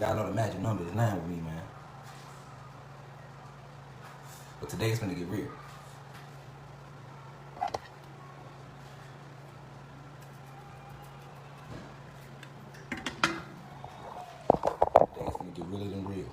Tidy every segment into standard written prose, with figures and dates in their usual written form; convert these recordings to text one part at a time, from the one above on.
Y'all know the magic number is 9 with me, man. But today it's gonna get real. Today it's gonna get realer than real.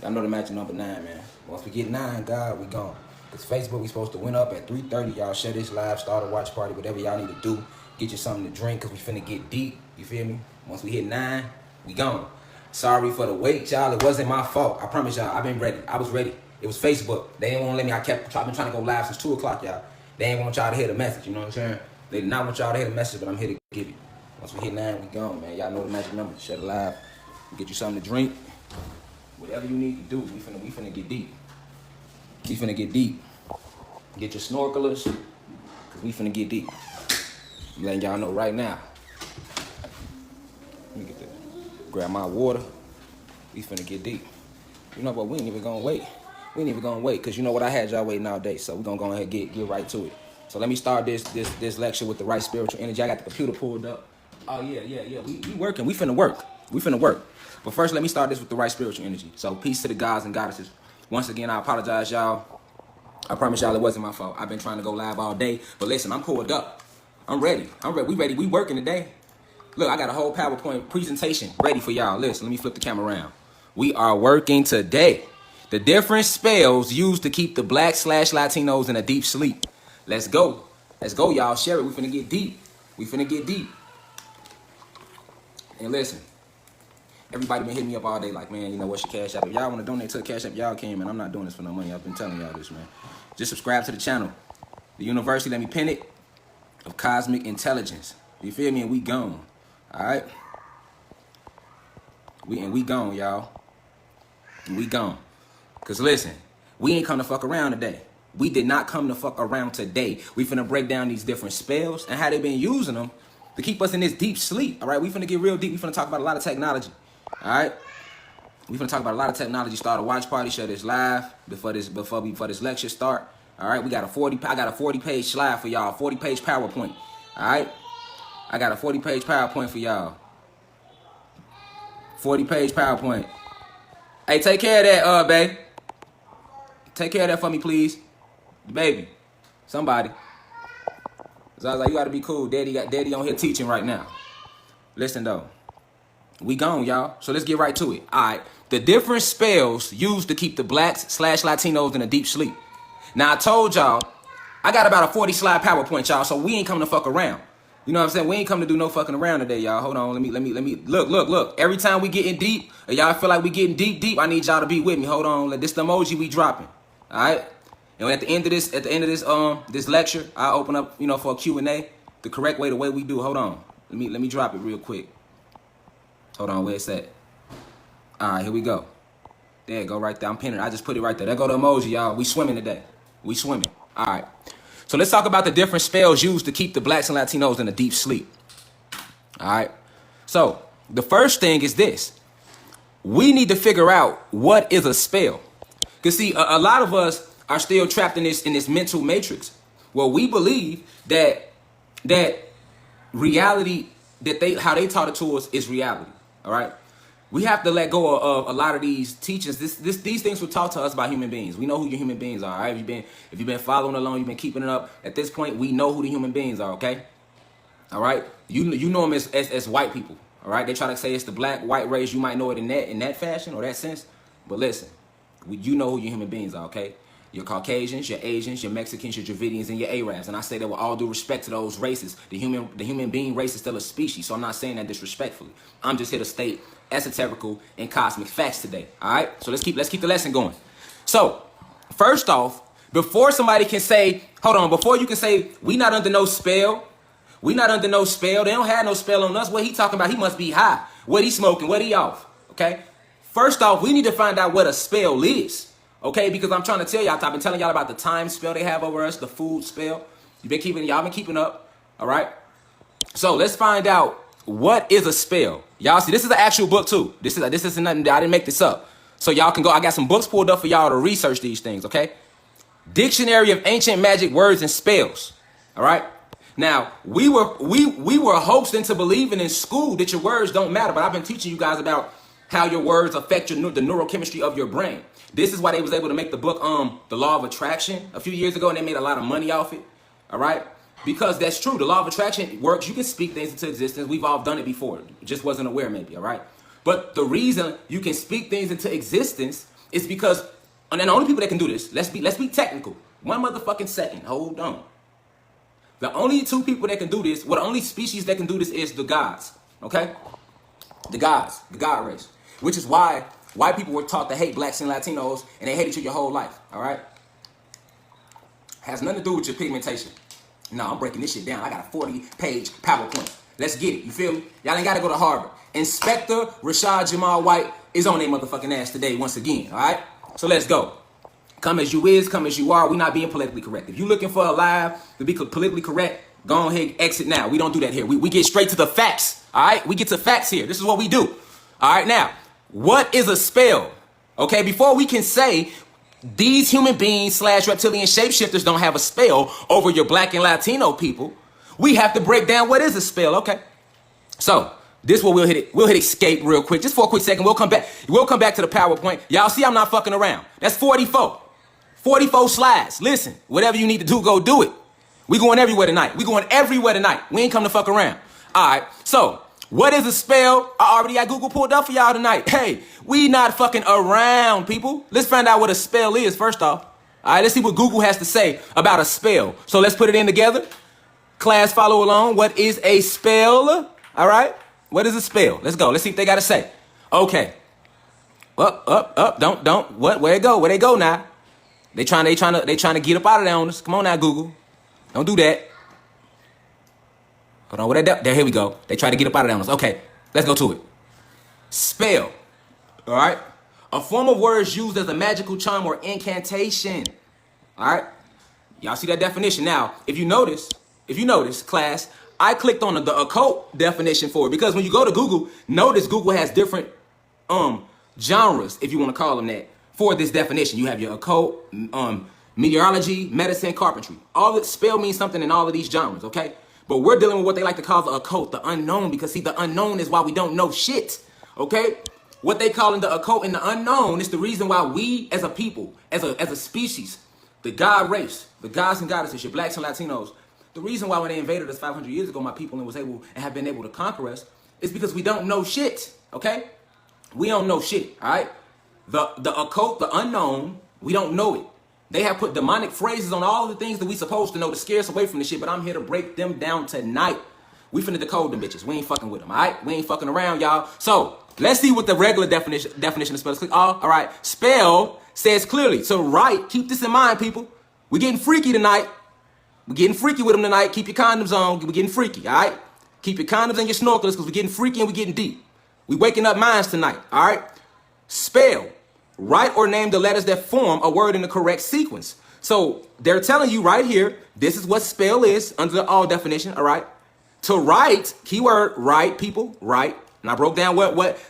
Y'all know the magic number 9, man. Once we get 9, God, we gone. Cause Facebook, we supposed to win up at 3:30. Y'all share this live, start a watch party, whatever y'all need to do. Get you something to drink, cause we finna get deep. You feel me? Once we hit 9, we gone. Sorry for the wait, y'all. It wasn't my fault. I promise y'all, I've been ready. I was ready. It was Facebook. They didn't want to let me. I've been trying to go live since 2 o'clock, y'all. They ain't want y'all to hear the message. You know what I'm saying? They did not want y'all to hear the message, but I'm here to give you. Once we hit 9, we gone, man. Y'all know the magic number. Share the live. Get you something to drink. Whatever you need to do, we finna get deep. We finna get deep. Get your snorkelers, cause we finna get deep. I'm letting y'all know right now. Let me get this. Grab my water. We finna get deep. You know what? We ain't even gonna wait. We ain't even gonna wait, cause you know what? I had y'all waiting all day, so we gonna go ahead and get right to it. So let me start this lecture with the right spiritual energy. I got the computer pulled up. Oh yeah. We working. We finna work. We finna work. But first, let me start this with the right spiritual energy. So peace to the gods and goddesses. Once again, I apologize, y'all. I promise y'all it wasn't my fault. I've been trying to go live all day. But listen, I'm pulled up. I'm ready. We ready. We working today. Look, I got a whole PowerPoint presentation ready for y'all. Listen, let me flip the camera around. We are working today. The different spells used to keep the Black/Latinos in a deep sleep. Let's go. Let's go, y'all. Share it. We finna get deep. We finna get deep. And listen. Everybody been hitting me up all day like, man, you know, what's your Cash App? If y'all want to donate to the Cash App, y'all can, man. I'm not doing this for no money. I've been telling y'all this, man. Just subscribe to the channel. The university, let me pin it, of cosmic intelligence. You feel me? And we gone. All right? We gone, y'all. We gone. Because listen, we ain't come to fuck around today. We did not come to fuck around today. We finna break down these different spells and how they been using them to keep us in this deep sleep. All right? We finna get real deep. We finna talk about a lot of technology. All right, we finna talk about a lot of technology. Start a watch party, share this live before this lecture start. All right, I got a 40-page slide for y'all, 40-page PowerPoint. All right, I got a 40-page PowerPoint for y'all. 40-page PowerPoint. Hey, take care of that, babe. Take care of that for me, please, baby. Somebody. So I was like, you gotta be cool. Daddy on here teaching right now. Listen though. We gone, y'all. So let's get right to it. All right. The different spells used to keep the Blacks/Latinos in a deep sleep. Now, I told y'all, I got about a 40-slide PowerPoint, y'all, so we ain't coming to fuck around. You know what I'm saying? We ain't coming to do no fucking around today, y'all. Hold on. Let me. Look. Every time we getting deep, or y'all feel like we getting deep, I need y'all to be with me. Hold on. This the emoji we dropping. All right? And at the end of this lecture, I'll open up, you know, for a Q&A. The correct way, the way we do. Hold on. Let me drop it real quick. Hold on, where's that? All right, here we go. There you go, right there. I'm pinning it. I just put it right there. There go the emoji, y'all. We swimming today. We swimming. All right. So let's talk about the different spells used to keep the Blacks and Latinos in a deep sleep. All right. So the first thing is this. We need to figure out what is a spell. Because see, a lot of us are still trapped in this mental matrix where we believe that reality, how they taught it to us is reality. All right, we have to let go of a lot of these teachings. These things were taught to us by human beings. We know who your human beings are. All right, if you've been following along, you've been keeping it up. At this point, we know who the human beings are. Okay, all right. You know them as white people. All right, they try to say it's the black white race. You might know it in that fashion or that sense. But listen, you know who your human beings are. Okay. Your Caucasians, your Asians, your Mexicans, your Dravidians, and your Arabs. And I say that with all due respect to those races. The human being race is still a species, so I'm not saying that disrespectfully. I'm just here to state esoterical and cosmic facts today. All right? So let's keep the lesson going. So, first off, before somebody can say, hold on, before you can say, we not under no spell. We not under no spell. They don't have no spell on us. What he talking about? He must be high. What he smoking? What he off? Okay? First off, we need to find out what a spell is. Okay, because I'm trying to tell y'all, I've been telling y'all about the time spell they have over us, the food spell. Y'all been keeping up, all right? So let's find out what is a spell. Y'all see, this is an actual book too. This is nothing. I didn't make this up. So y'all can go. I got some books pulled up for y'all to research these things. Okay, Dictionary of Ancient Magic Words and Spells. All right. Now, we were hoaxed into believing in school that your words don't matter, but I've been teaching you guys about how your words affect the neurochemistry of your brain. This is why they was able to make the book The Law of Attraction a few years ago, and they made a lot of money off it. All right? Because that's true. The law of attraction works. You can speak things into existence. We've all done it before. Just wasn't aware maybe, all right? But the reason you can speak things into existence is because, and the only people that can do this, let's be technical. 1 motherfucking second. Hold on. The only 2 people that can do this, well, the only species that can do this is the gods, okay? The gods, the God race. Which is why white people were taught to hate blacks and Latinos, and they hated you your whole life, all right? Has nothing to do with your pigmentation. No, I'm breaking this shit down. I got a 40-page PowerPoint. Let's get it. You feel me? Y'all ain't got to go to Harvard. Inspector Rashad Jamal White is on their motherfucking ass today once again, all right? So let's go. Come as you is, come as you are. We're not being politically correct. If you're looking for a live to be politically correct, go ahead, exit now. We don't do that here. We get straight to the facts, all right? We get to facts here. This is what we do. All right, now, what is a spell? Okay, before we can say these human beings / reptilian shapeshifters don't have a spell over your black and Latino people, we have to break down what is a spell, okay? So, this what we'll hit it. We'll hit escape real quick. Just for a quick second. We'll come back. We'll come back to the PowerPoint. Y'all see I'm not fucking around. That's 44. 44 slides. Listen, whatever you need to do, go do it. We going everywhere tonight. We going everywhere tonight. We ain't come to fuck around. All right. So, what is a spell? I already got Google pulled up for y'all tonight. Hey, we not fucking around, people. Let's find out what a spell is first off. All right, let's see what Google has to say about a spell. So let's put it in together. Class, follow along. What is a spell? All right. What is a spell? Let's go. Let's see what they got to say. Okay. Up. Don't. What? Where it go? Where they go now? They trying to get up out of there on us. Come on now, Google. Don't do that. Hold on. What there? Here we go. They try to get up out of there on us. Okay. Let's go to it. Spell. All right. A form of words used as a magical charm or incantation. All right. Y'all see that definition? Now, if you notice, class, I clicked on the occult definition for it because when you go to Google, notice Google has different genres, if you want to call them that, for this definition. You have your occult, meteorology, medicine, carpentry. All the spell means something in all of these genres, okay? But we're dealing with what they like to call the occult, the unknown, because see, the unknown is why we don't know shit, okay? What they call in the occult and the unknown is the reason why we as a people, as a species, the God race, the gods and goddesses, your blacks and Latinos, the reason why when they invaded us 500 years ago, my people, and have been able to conquer us, is because we don't know shit, okay? We don't know shit, all right? The occult, the unknown, we don't know it. They have put demonic phrases on all the things that we supposed to know to scare us away from the shit, but I'm here to break them down tonight. We finna decode them bitches. We ain't fucking with them, all right? We ain't fucking around, y'all. So, let's see what the regular definition of spell is. All right, spell says clearly. So, right, keep this in mind, people. We're getting freaky tonight. We're getting freaky with them tonight. Keep your condoms on. We're getting freaky, all right? Keep your condoms and your snorkelers because we're getting freaky and we're getting deep. We're waking up minds tonight, all right? Spell. Write or name the letters that form a word in the correct sequence. So they're telling you right here, this is what spell is under the all definition, all right? To write, keyword, write, people, write. And I broke down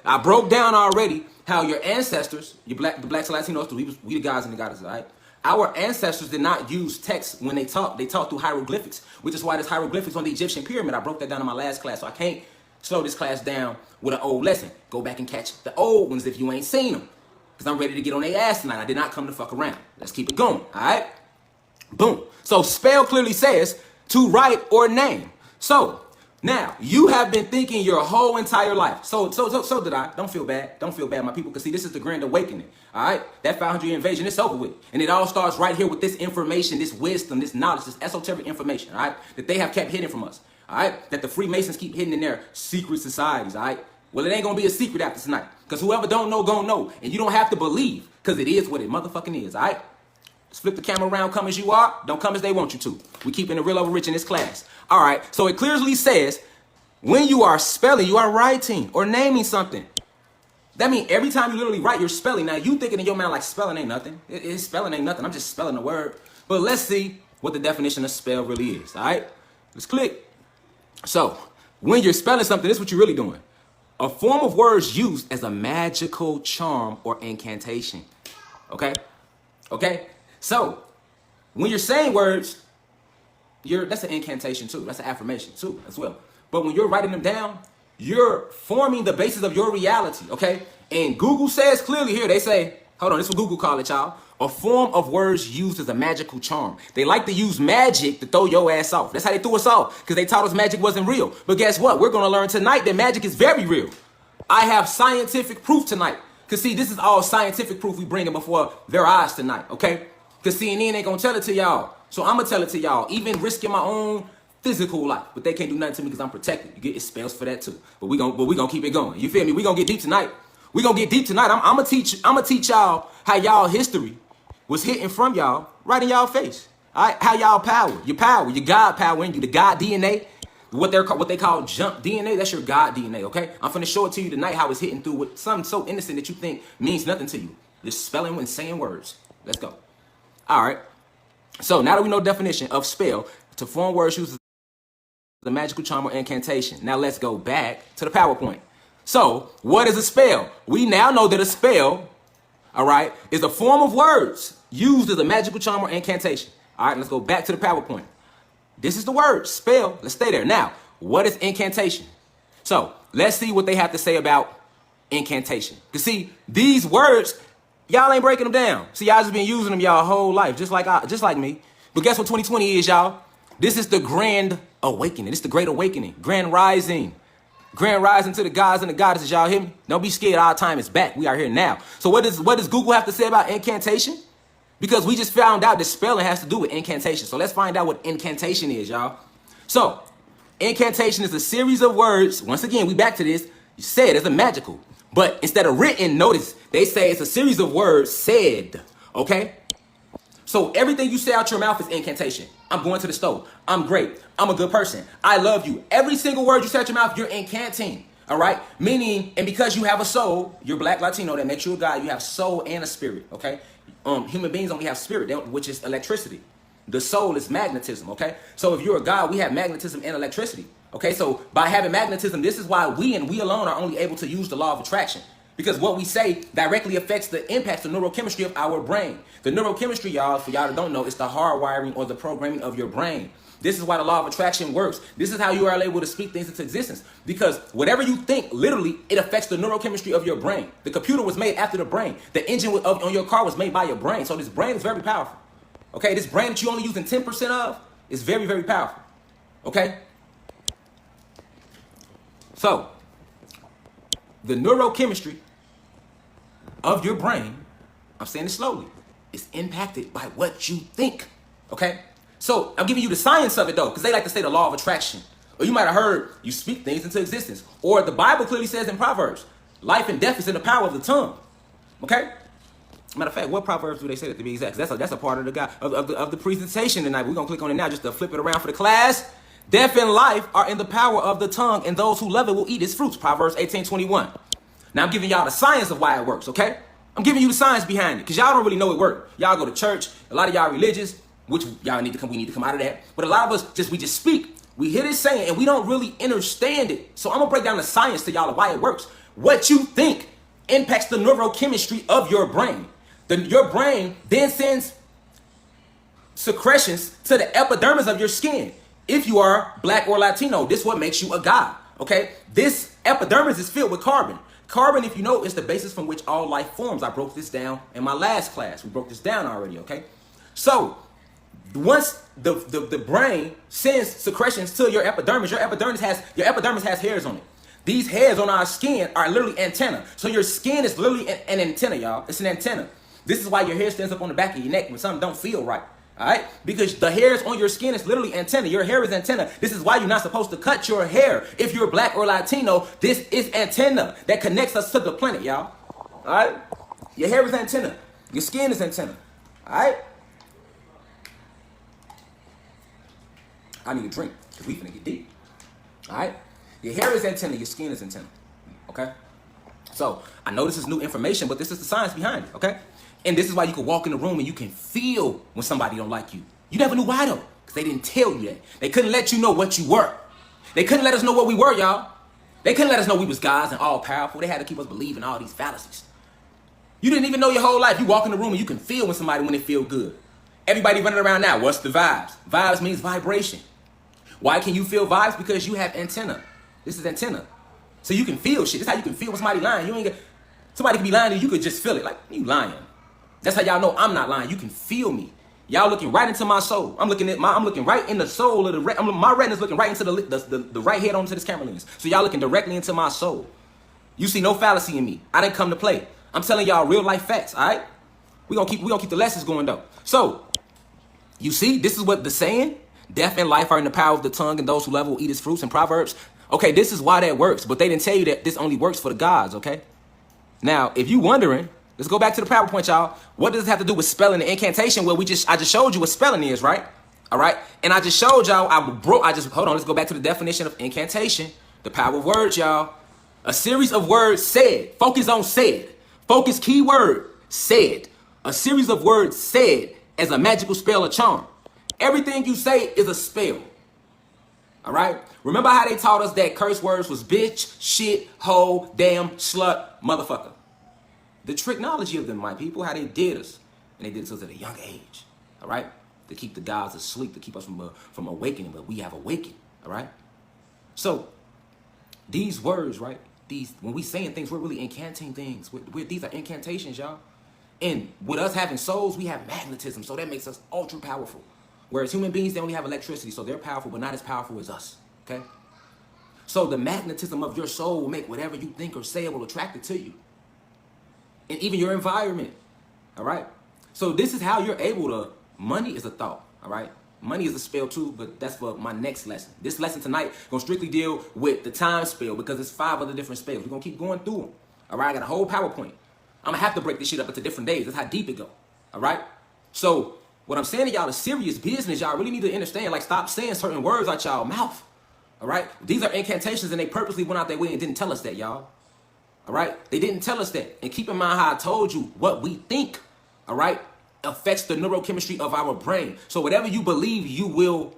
I broke down already how your ancestors, the blacks and Latinos, we the guys and the goddesses, all right? Our ancestors did not use text when they talked. They talked through hieroglyphics, which is why there's hieroglyphics on the Egyptian pyramid. I broke that down in my last class, so I can't slow this class down with an old lesson. Go back and catch the old ones if you ain't seen them. Because I'm ready to get on their ass tonight. I did not come to fuck around. Let's keep it going, all right? Boom. So spell clearly says to write or name. So now you have been thinking your whole entire life. So did I. Don't feel bad. Don't feel bad, my people. Because see, this is the grand awakening, all right? That 500-year invasion, it's over with. And it all starts right here with this information, this wisdom, this knowledge, this esoteric information, all right? That they have kept hidden from us, all right? That the Freemasons keep hidden in their secret societies, all right? Well, it ain't going to be a secret after tonight. Because whoever don't know, gonna know. And you don't have to believe. Because it is what it motherfucking is, all right? Let's flip the camera around. Come as you are. Don't come as they want you to. We keeping it real over rich in this class. All right. So it clearly says when you are spelling, you are writing or naming something. That means every time you literally write, you're spelling. Now, you thinking in your mind like spelling ain't nothing. Spelling ain't nothing. I'm just spelling a word. But let's see what the definition of spell really is, all right? Let's click. So when you're spelling something, this is what you're really doing. A form of words used as a magical charm or incantation. Okay? Okay? So, when you're saying words, that's an incantation too. That's an affirmation too as well. But when you're writing them down, you're forming the basis of your reality, okay? And Google says clearly here, they say, hold on, this is what Google call it, y'all. A form of words used as a magical charm. They like to use magic to throw your ass off. That's how they threw us off, because they taught us magic wasn't real. But guess what? We're going to learn tonight that magic is very real. I have scientific proof tonight. Because see, this is all scientific proof we bringing before their eyes tonight, okay? Because CNN ain't going to tell it to y'all. So I'm going to tell it to y'all, even risking my own physical life. But they can't do nothing to me because I'm protected. You get spells for that too. But we gonna keep it going. You feel me? We gonna get deep tonight. We gonna get deep tonight. I'm gonna teach y'all how y'all history was hitting from y'all right in y'all face. All right? How y'all power, your God power in you, the God DNA, what they call jump DNA, that's your God DNA, okay? I'm finna show it to you tonight how it's hitting through with something so innocent that you think means nothing to you. Just spelling and saying words. Let's go. All right. So now that we know the definition of spell, to form words used the magical charm or incantation. Now let's go back to the PowerPoint. So what is a spell? We now know that a spell, all right, is a form of words used as a magical charm or incantation. All right, let's go back to the PowerPoint. This is the word, spell. Let's stay there. Now, what is incantation? So let's see what they have to say about incantation. Because see, these words, y'all ain't breaking them down. See, y'all just been using them y'all whole life, just like me. But guess what 2020 is, y'all? This is the grand awakening. This is the great awakening. Grand rising. Grand rising to the gods and the goddesses. Y'all hear me? Don't be scared. Our time is back. We are here now. So what does Google have to say about incantation? Because we just found out that spelling has to do with incantation. So let's find out what incantation is, y'all. So incantation is a series of words. Once again, we back to this. You said it's a magical. But instead of written, notice they say it's a series of words said. Okay? So everything you say out your mouth is incantation. I'm going to the store. I'm great. I'm a good person. I love you. Every single word you say out your mouth, you're incanting. All right? Meaning, and because you have a soul, you're Black, Latino, that makes you a God. You have soul and a spirit. Okay? Human beings only have spirit, which is electricity. The soul is magnetism. Okay? So if you're a God, we have magnetism and electricity. Okay? So by having magnetism, this is why we and we alone are only able to use the law of attraction. Because what we say directly affects the impacts the neurochemistry of our brain. The neurochemistry, y'all, for y'all that don't know, is the hardwiring or the programming of your brain. This is why the law of attraction works. This is how you are able to speak things into existence. Because whatever you think, literally, it affects the neurochemistry of your brain. The computer was made after the brain. The engine on your car was made by your brain. So this brain is very powerful. Okay, this brain that you only using 10% of is very, very powerful. Okay? So, the neurochemistry of your brain, I'm saying it slowly, is impacted by what you think, okay? So I'm giving you the science of it though, because they like to say the law of attraction. Or you might have heard you speak things into existence. Or the Bible clearly says in Proverbs, life and death is in the power of the tongue, okay? Matter of fact, what Proverbs do they say that to be exact? That's a part of the presentation tonight. We're going to click on it now just to flip it around for the class. Death and life are in the power of the tongue, and those who love it will eat its fruits. Proverbs 18:21. Now I'm giving y'all the science of why it works, okay? I'm giving you the science behind it, because y'all don't really know it works. Y'all go to church, a lot of y'all religious, which we need to come out of that. But a lot of us we just speak. We hear this saying and we don't really understand it. So I'm gonna break down the science to y'all of why it works. What you think impacts the neurochemistry of your brain. Your brain then sends secretions to the epidermis of your skin. If you are Black or Latino, this is what makes you a God, okay? This epidermis is filled with carbon. Carbon, if you know, is the basis from which all life forms. I broke this down in my last class. We broke this down already, okay? So, once the brain sends secretions to your epidermis has hairs on it. These hairs on our skin are literally antenna. So your skin is literally an antenna, y'all. It's an antenna. This is why your hair stands up on the back of your neck when something don't feel right. All right? Because the hairs on your skin is literally antenna. Your hair is antenna. This is why you're not supposed to cut your hair. If you're Black or Latino, this is antenna that connects us to the planet, y'all. All right? Your hair is antenna. Your skin is antenna. All right? I need a drink because we finna get deep. All right? Your hair is antenna. Your skin is antenna. Okay? So, I know this is new information, but this is the science behind it, okay? And this is why you can walk in the room and you can feel when somebody don't like you. You never knew why though, because they didn't tell you that. They couldn't let you know what you were. They couldn't let us know what we were, y'all. They couldn't let us know we was gods and all powerful. They had to keep us believing all these fallacies. You didn't even know your whole life. You walk in the room and you can feel when they feel good. Everybody running around now. What's the vibes? Vibes means vibration. Why can you feel vibes? Because you have antenna. This is antenna. So you can feel shit. This is how you can feel when somebody lying. Somebody can be lying and you could just feel it. Like, you lying. That's how y'all know I'm not lying. You can feel me. Y'all looking right into my soul. I'm looking right in the soul of my retina's looking right into the right head onto this camera lens. So y'all looking directly into my soul. You see no fallacy in me. I didn't come to play. I'm telling y'all real life facts, all right? We gonna keep the lessons going though. So, you see, this is what the saying, death and life are in the power of the tongue, and those who love will eat its fruits in Proverbs. Okay, this is why that works, but they didn't tell you that this only works for the gods, okay? Now, if you wondering, let's go back to the PowerPoint, y'all. What does it have to do with spelling and incantation? Well, I just showed you what spelling is, right? All right? And I just showed y'all, hold on, let's go back to the definition of incantation. The power of words, y'all. A series of words said. Focus on said. Focus keyword, said. A series of words said as a magical spell or charm. Everything you say is a spell. All right? Remember how they taught us that curse words was bitch, shit, hoe, damn, slut, motherfucker. The tricknology of them, my people, how they did us. And they did it to us at a young age. All right? To keep the gods asleep, to keep us from awakening, but we have awakened. All right? So, these words, right? When we saying things, we're really incanting things. These are incantations, y'all. And with us having souls, we have magnetism. So that makes us ultra powerful. Whereas human beings, they only have electricity. So they're powerful, but not as powerful as us. Okay? So the magnetism of your soul will make whatever you think or say will attract it to you. And even your environment. All right? So this is how you're able to, money is a thought. All right? Money is a spell too, but that's for my next lesson. This lesson tonight going to strictly deal with the time spell because it's 5 other different spells. We're going to keep going through them. All right? I got a whole PowerPoint. I'm going to have to break this shit up into different days. That's how deep it go. All right? So what I'm saying to y'all is serious business. Y'all really need to understand. Like, stop saying certain words out y'all mouth. All right? These are incantations, and they purposely went out their way and didn't tell us that, y'all. All right? They didn't tell us that. And keep in mind how I told you what we think, all right, affects the neurochemistry of our brain. So whatever you believe, you will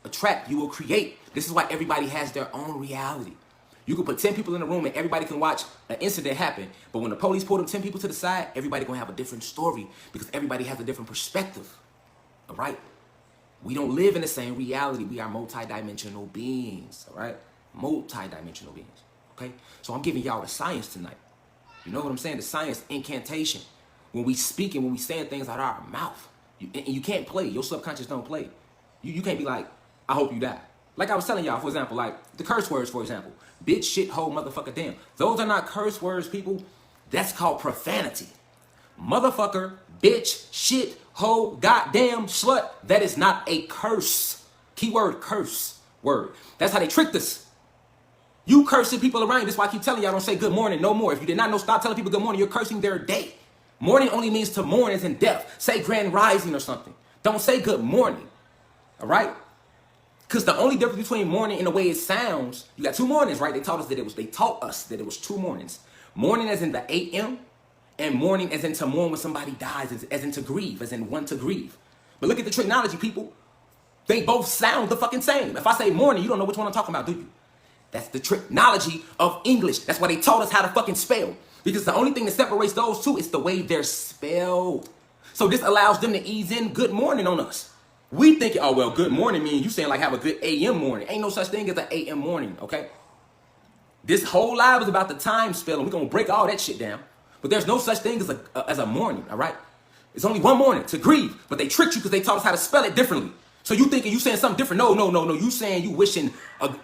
attract, you will create. This is why everybody has their own reality. You can put 10 people in a room and everybody can watch an incident happen. But when the police pull them 10 people to the side, everybody gonna have a different story because everybody has a different perspective. All right? We don't live in the same reality. We are multidimensional beings. All right? Multidimensional beings. Okay? So I'm giving y'all the science tonight. You know what I'm saying? The science, incantation. When we speak and when we saying things out of our mouth, you can't play. Your subconscious don't play. You can't be like, I hope you die. Like I was telling y'all, for example, like the curse words, for example. Bitch, shit, hoe, motherfucker, damn. Those are not curse words, people. That's called profanity. Motherfucker, bitch, shit, hoe, goddamn, slut. That is not a curse. Keyword curse word. That's how they tricked us. You cursing people around you. That's why I keep telling y'all don't say good morning no more. If you did not know, stop telling people good morning. You're cursing their day. Morning only means to mourn as in death. Say grand rising or something. Don't say good morning. All right? Because the only difference between morning and the way it sounds, you got 2 mornings, right? They taught us that it was 2 mornings. Morning as in the a.m. and morning as in to mourn when somebody dies, as in to grieve, as in one to grieve. But look at the tricknology, people. They both sound the fucking same. If I say morning, you don't know which one I'm talking about, do you? That's the tricknology of English. That's why they taught us how to fucking spell. Because the only thing that separates those two is the way they're spelled. So this allows them to ease in good morning on us. We think, oh, well, good morning means you saying like have a good a.m. morning. Ain't no such thing as an a.m. morning, okay? This whole live is about the time spell, and we're going to break all that shit down. But there's no such thing as a morning, all right? It's only one morning to grieve, but they tricked you because they taught us how to spell it differently. So you thinking you saying something different. No. You saying you wishing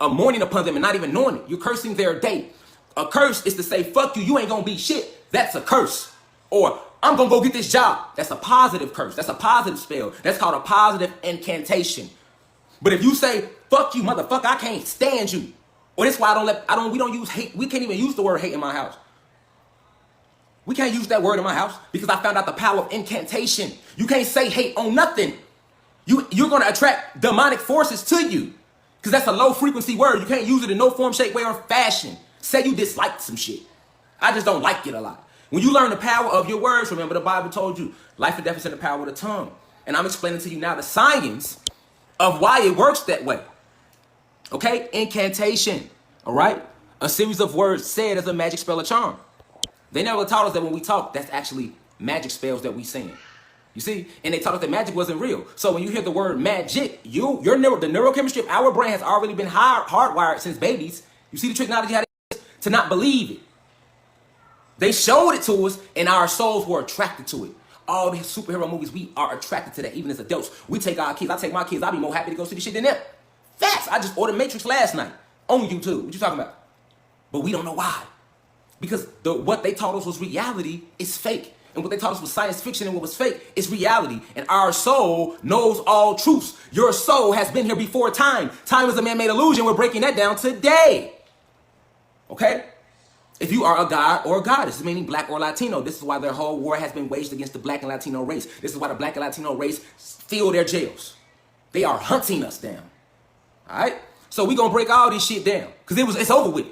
a morning upon them and not even knowing it. You're cursing their day. A curse is to say, fuck you, you ain't going to be shit. That's a curse. Or I'm going to go get this job. That's a positive curse. That's a positive spell. That's called a positive incantation. But if you say, fuck you, motherfucker, I can't stand you. Or that's why we don't use hate. We can't even use the word hate in my house. We can't use that word in my house because I found out the power of incantation. You can't say hate on nothing. You're going to attract demonic forces to you because that's a low frequency word. You can't use it in no form, shape, way, or fashion. Say you dislike some shit. I just don't like it a lot. When you learn the power of your words, remember the Bible told you life and death is in the power of the tongue. And I'm explaining to you now the science of why it works that way. Okay? Incantation. All right? A series of words said as a magic spell or charm. They never taught us that when we talk, that's actually magic spells that we saying. You see? And they taught us that magic wasn't real. So when you hear the word magic, the neurochemistry of our brain has already been hardwired since babies. You see the technology how they to not believe it. They showed it to us, and our souls were attracted to it. All these superhero movies, we are attracted to that, even as adults. We take our kids. I take my kids. I'll be more happy to go see the shit than them. Facts. I just ordered Matrix last night on YouTube. What you talking about? But we don't know why. Because what they taught us was reality is fake. And what they taught us was science fiction, and what was fake is reality. And our soul knows all truths. Your soul has been here before time. Time is a man-made illusion. We're breaking that down today. Okay? If you are a god or a goddess, meaning black or Latino, this is why their whole war has been waged against the black and Latino race. This is why the black and Latino race fill their jails. They are hunting us down. All right? So we're going to break all this shit down because it's over with.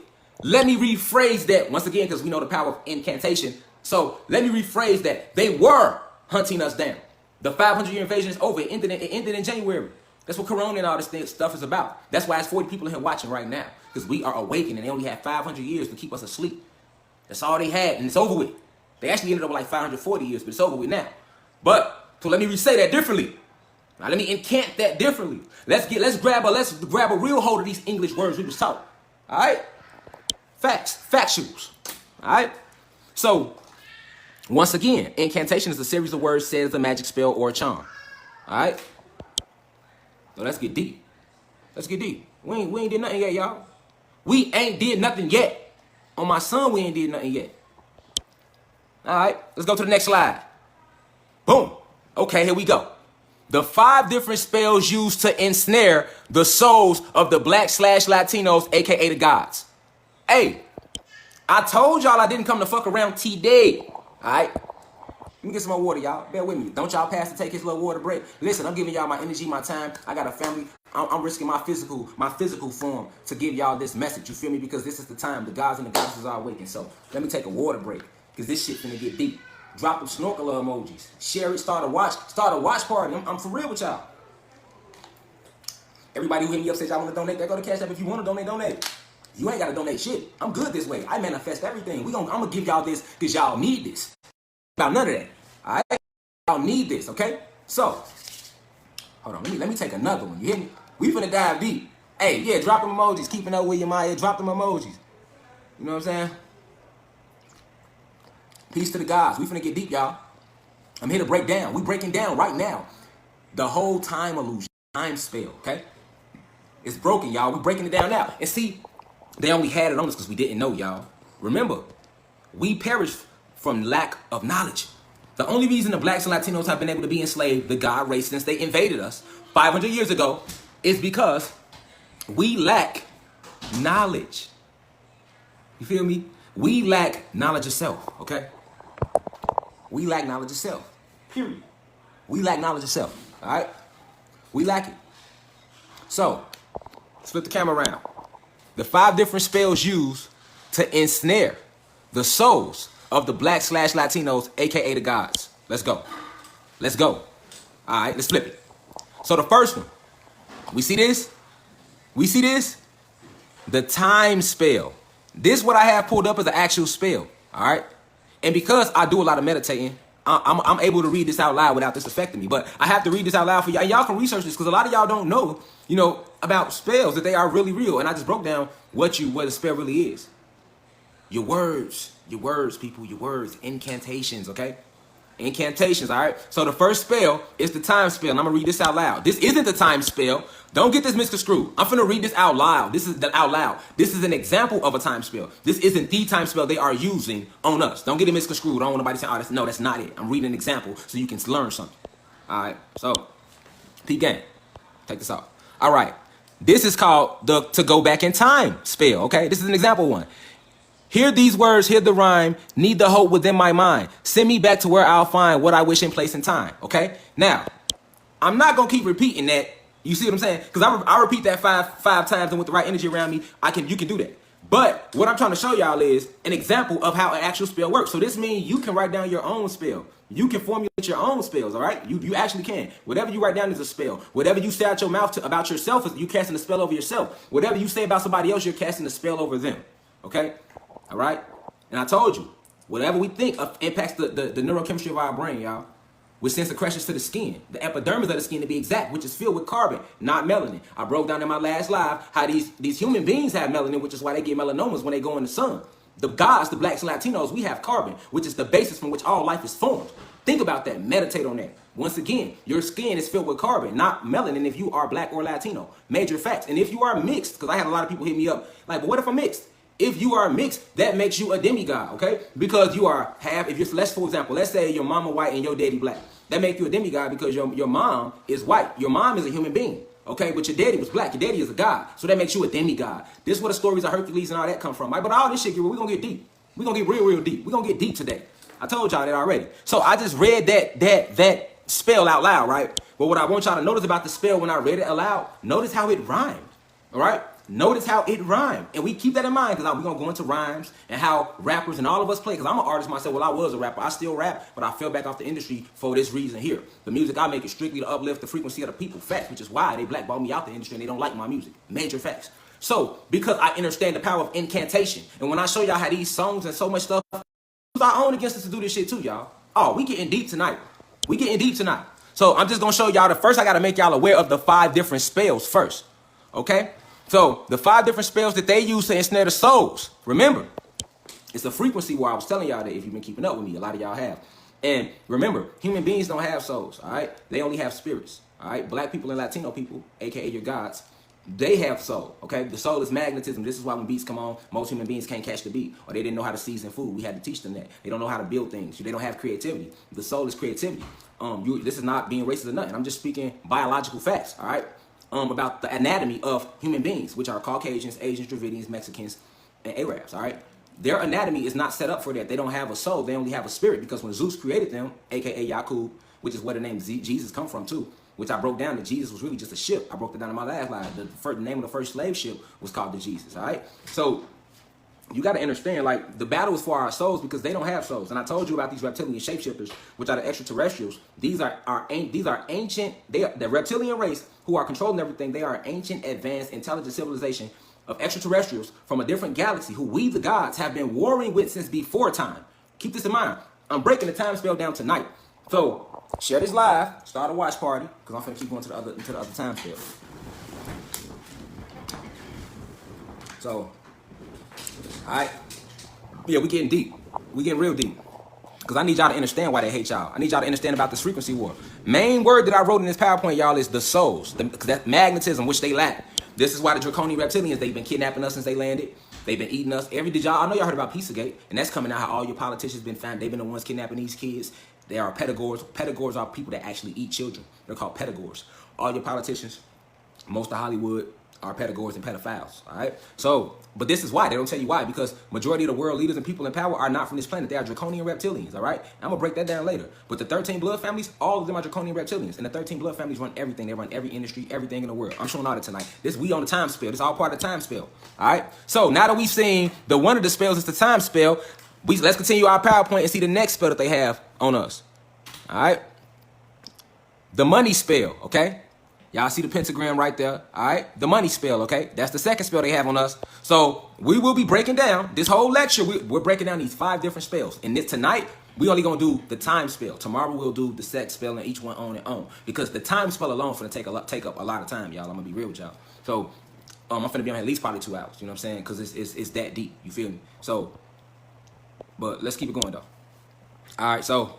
Let me rephrase that once again because we know the power of incantation. So let me rephrase that. They were hunting us down. The 500-year invasion is over. It ended in January. That's what Corona and all this stuff is about. That's why it's 40 people in here watching right now. Because we are awakening. They only had 500 years to keep us asleep. That's all they had, and it's over with. They actually ended up with like 540 years, but it's over with now. But, so let me say that differently. Now let me incant that differently. Let's grab a real hold of these English words we was taught. All right? Facts. Factuals. All right? So, once again, incantation is a series of words said as a magic spell or a charm. All right? So let's get deep. Let's get deep. We ain't did nothing yet, y'all. We ain't did nothing yet. On my son, we ain't did nothing yet. All right, let's go to the next slide. Boom. Okay, here we go. The 5 different spells used to ensnare the souls of the black/Latinos, aka the gods. Hey, I told y'all I didn't come to fuck around today. All right. Let me get some more water, y'all. Bear with me. Don't y'all pass to take his little water break. Listen, I'm giving y'all my energy, my time. I got a family. I'm risking my physical form to give y'all this message. You feel me? Because this is the time. The gods and the goddesses are awakening. So let me take a water break. Because this shit finna get deep. Drop them snorkel emojis. Share it. Start a watch party. I'm for real with y'all. Everybody who hit me up says y'all want to donate, they go to Cash App. If you want to donate. You ain't got to donate shit. I'm good this way. I manifest everything. I'm going to give y'all this because y'all need this. About none of that. All right? Y'all need this, okay? So, hold on. Let me take another one. You hear me? We finna dive deep. Hey, yeah, drop them emojis. Keeping up with your Maya. Drop them emojis. You know what I'm saying? Peace to the gods. We finna get deep, y'all. I'm here to break down. We breaking down right now. The whole time illusion. Time spell, okay? It's broken, y'all. We breaking it down now. And see, they only had it on us because we didn't know, y'all. Remember, we perished from lack of knowledge. The only reason the blacks and Latinos have been able to be enslaved, the God race, since they invaded us 500 years ago, is because we lack knowledge. You feel me? We lack knowledge of self, okay? We lack knowledge of self, period. We lack knowledge of self, all right? We lack it. So, let's flip the camera around. The 5 different spells used to ensnare the souls of the black/Latinos, aka the gods. Let's go. Let's go. All right, let's flip it. So the first one, we see this? We see this? The time spell. This what I have pulled up as an actual spell. All right. And because I do a lot of meditating, I'm able to read this out loud without this affecting me. But I have to read this out loud for y'all. Y'all can research this because a lot of y'all don't know, about spells, that they are really real. And I just broke down what a spell really is. Your words, people, your words, incantations, okay? Incantations, all right? So the first spell is the time spell, and I'm going to read this out loud. This isn't the time spell. Don't get this misconstrued. I'm finna read this out loud. This is an example of a time spell. This isn't the time spell they are using on us. Don't get it misconstrued. I don't want nobody saying, no, that's not it. I'm reading an example so you can learn something. All right, so, peep game. Take this off. All right, this is called the to go back in time spell, okay? This is an example one. Hear these words, hear the rhyme, need the hope within my mind. Send me back to where I'll find what I wish in place and time, okay? Now, I'm not going to keep repeating that. You see what I'm saying? Because I repeat that five times, and with the right energy around me, you can do that. But what I'm trying to show y'all is an example of how an actual spell works. So this means you can write down your own spell. You can formulate your own spells, all right? You actually can. Whatever you write down is a spell. Whatever you say out your mouth about yourself, you casting a spell over yourself. Whatever you say about somebody else, you're casting a spell over them, okay? All right? And I told you, whatever we think impacts the neurochemistry of our brain, y'all. which sends secretions to the skin, the epidermis of the skin to be exact, which is filled with carbon, not melanin. I broke down in my last live how these human beings have melanin, which is why they get melanomas when they go in the sun. The gods, the blacks and Latinos, we have carbon, which is the basis from which all life is formed. Think about that. Meditate on that. Once again, your skin is filled with carbon, not melanin if you are black or Latino. Major facts. And if you are mixed, because I had a lot of people hit me up, like, but what if I'm mixed? If you are mixed, that makes you a demigod, okay? Because you are half, if you're, for example, let's say your mama white and your daddy black. That makes you a demigod because your mom is white. Your mom is a human being, okay? But your daddy was black. Your daddy is a god. So that makes you a demigod. This is where the stories of Hercules and all that come from, right? But all this shit, we're going to get deep. We're going to get real deep. We're going to get deep today. I told y'all that already. So I just read that spell out loud, right? But what I want y'all to notice about the spell when I read it aloud, notice how it rhymed, all right? Notice how it rhymed. And we keep that in mind because we're going to go into rhymes and how rappers and all of us play. Because I'm an artist myself. Well, I was a rapper. I still rap, but I fell back off the industry for this reason here. The music I make is strictly to uplift the frequency of the people. Facts, which is why they blackball me out the industry and they don't like my music. Major facts. So, because I understand the power of incantation. And when I show y'all how these songs and so much stuff, I own against us to do this shit too, y'all. Oh, we getting deep tonight. We getting deep tonight. So, I'm just going to show y'all first I got to make y'all aware of the 5 different spells first. Okay? So, the 5 different spells that they use to ensnare the souls. Remember, it's a frequency where I was telling y'all that if you've been keeping up with me, a lot of y'all have. And remember, human beings don't have souls, all right? They only have spirits, all right? Black people and Latino people, a.k.a. your gods, they have soul, okay? The soul is magnetism. This is why when beats come on, most human beings can't catch the beat, or they didn't know how to season food. We had to teach them that. They don't know how to build things. They don't have creativity. The soul is creativity. This is not being racist or nothing. I'm just speaking biological facts, all right? About the anatomy of human beings, which are Caucasians, Asians, Dravidians, Mexicans, and Arabs, all right? Their anatomy is not set up for that. They don't have a soul. They only have a spirit because when Zeus created them, a.k.a. Yakub, which is where the name Jesus come from too, which I broke down that Jesus was really just a ship. I broke that down in my last slide. The name of the first slave ship was called the Jesus, all right? So you got to understand, like, the battle is for our souls because they don't have souls. And I told you about these reptilian shapeshifters, which are the extraterrestrials. These are ancient, the reptilian race who are controlling everything. They are an ancient, advanced, intelligent civilization of extraterrestrials from a different galaxy who we, the gods, have been warring with since before time. Keep this in mind. I'm breaking the time spell down tonight. So share this live, start a watch party, because I'm going to keep going to the other time spell. So, all right. Yeah, we getting deep. We getting real deep. Because I need y'all to understand why they hate y'all. I need y'all to understand about this frequency war. Main word that I wrote in this PowerPoint, y'all, is the souls. Because that magnetism, which they lack. This is why the draconian reptilians, they've been kidnapping us since they landed. They've been eating us. Did y'all, I know y'all heard about Pizzagate. And that's coming out how all your politicians been found. They've been the ones kidnapping these kids. They are pedagores. Pedagores are people that actually eat children. They're called pedagores. All your politicians, most of Hollywood, are pedagores and pedophiles, all right? So, but this is why. They don't tell you why, because majority of the world leaders and people in power are not from this planet. They are draconian reptilians, all right? I'm going to break that down later. But the 13 blood families, all of them are draconian reptilians. And the 13 blood families run everything. They run every industry, everything in the world. I'm showing all that tonight. We on the time spell. This is all part of the time spell, all right? So now that we've seen one of the spells is the time spell, let's continue our PowerPoint and see the next spell that they have on us, all right? The money spell, okay? Y'all see the pentagram right there, all right? The money spell, okay? That's the second spell they have on us. So we will be breaking down this whole lecture. We're breaking down these 5 different spells. And tonight, we only going to do the time spell. Tomorrow, we'll do the sex spell and each one on and on. Because the time spell alone is going to take up a lot of time, y'all. I'm going to be real with y'all. So I'm going to be on at least probably 2 hours. You know what I'm saying? Because it's that deep. You feel me? So, but let's keep it going, though. All right, so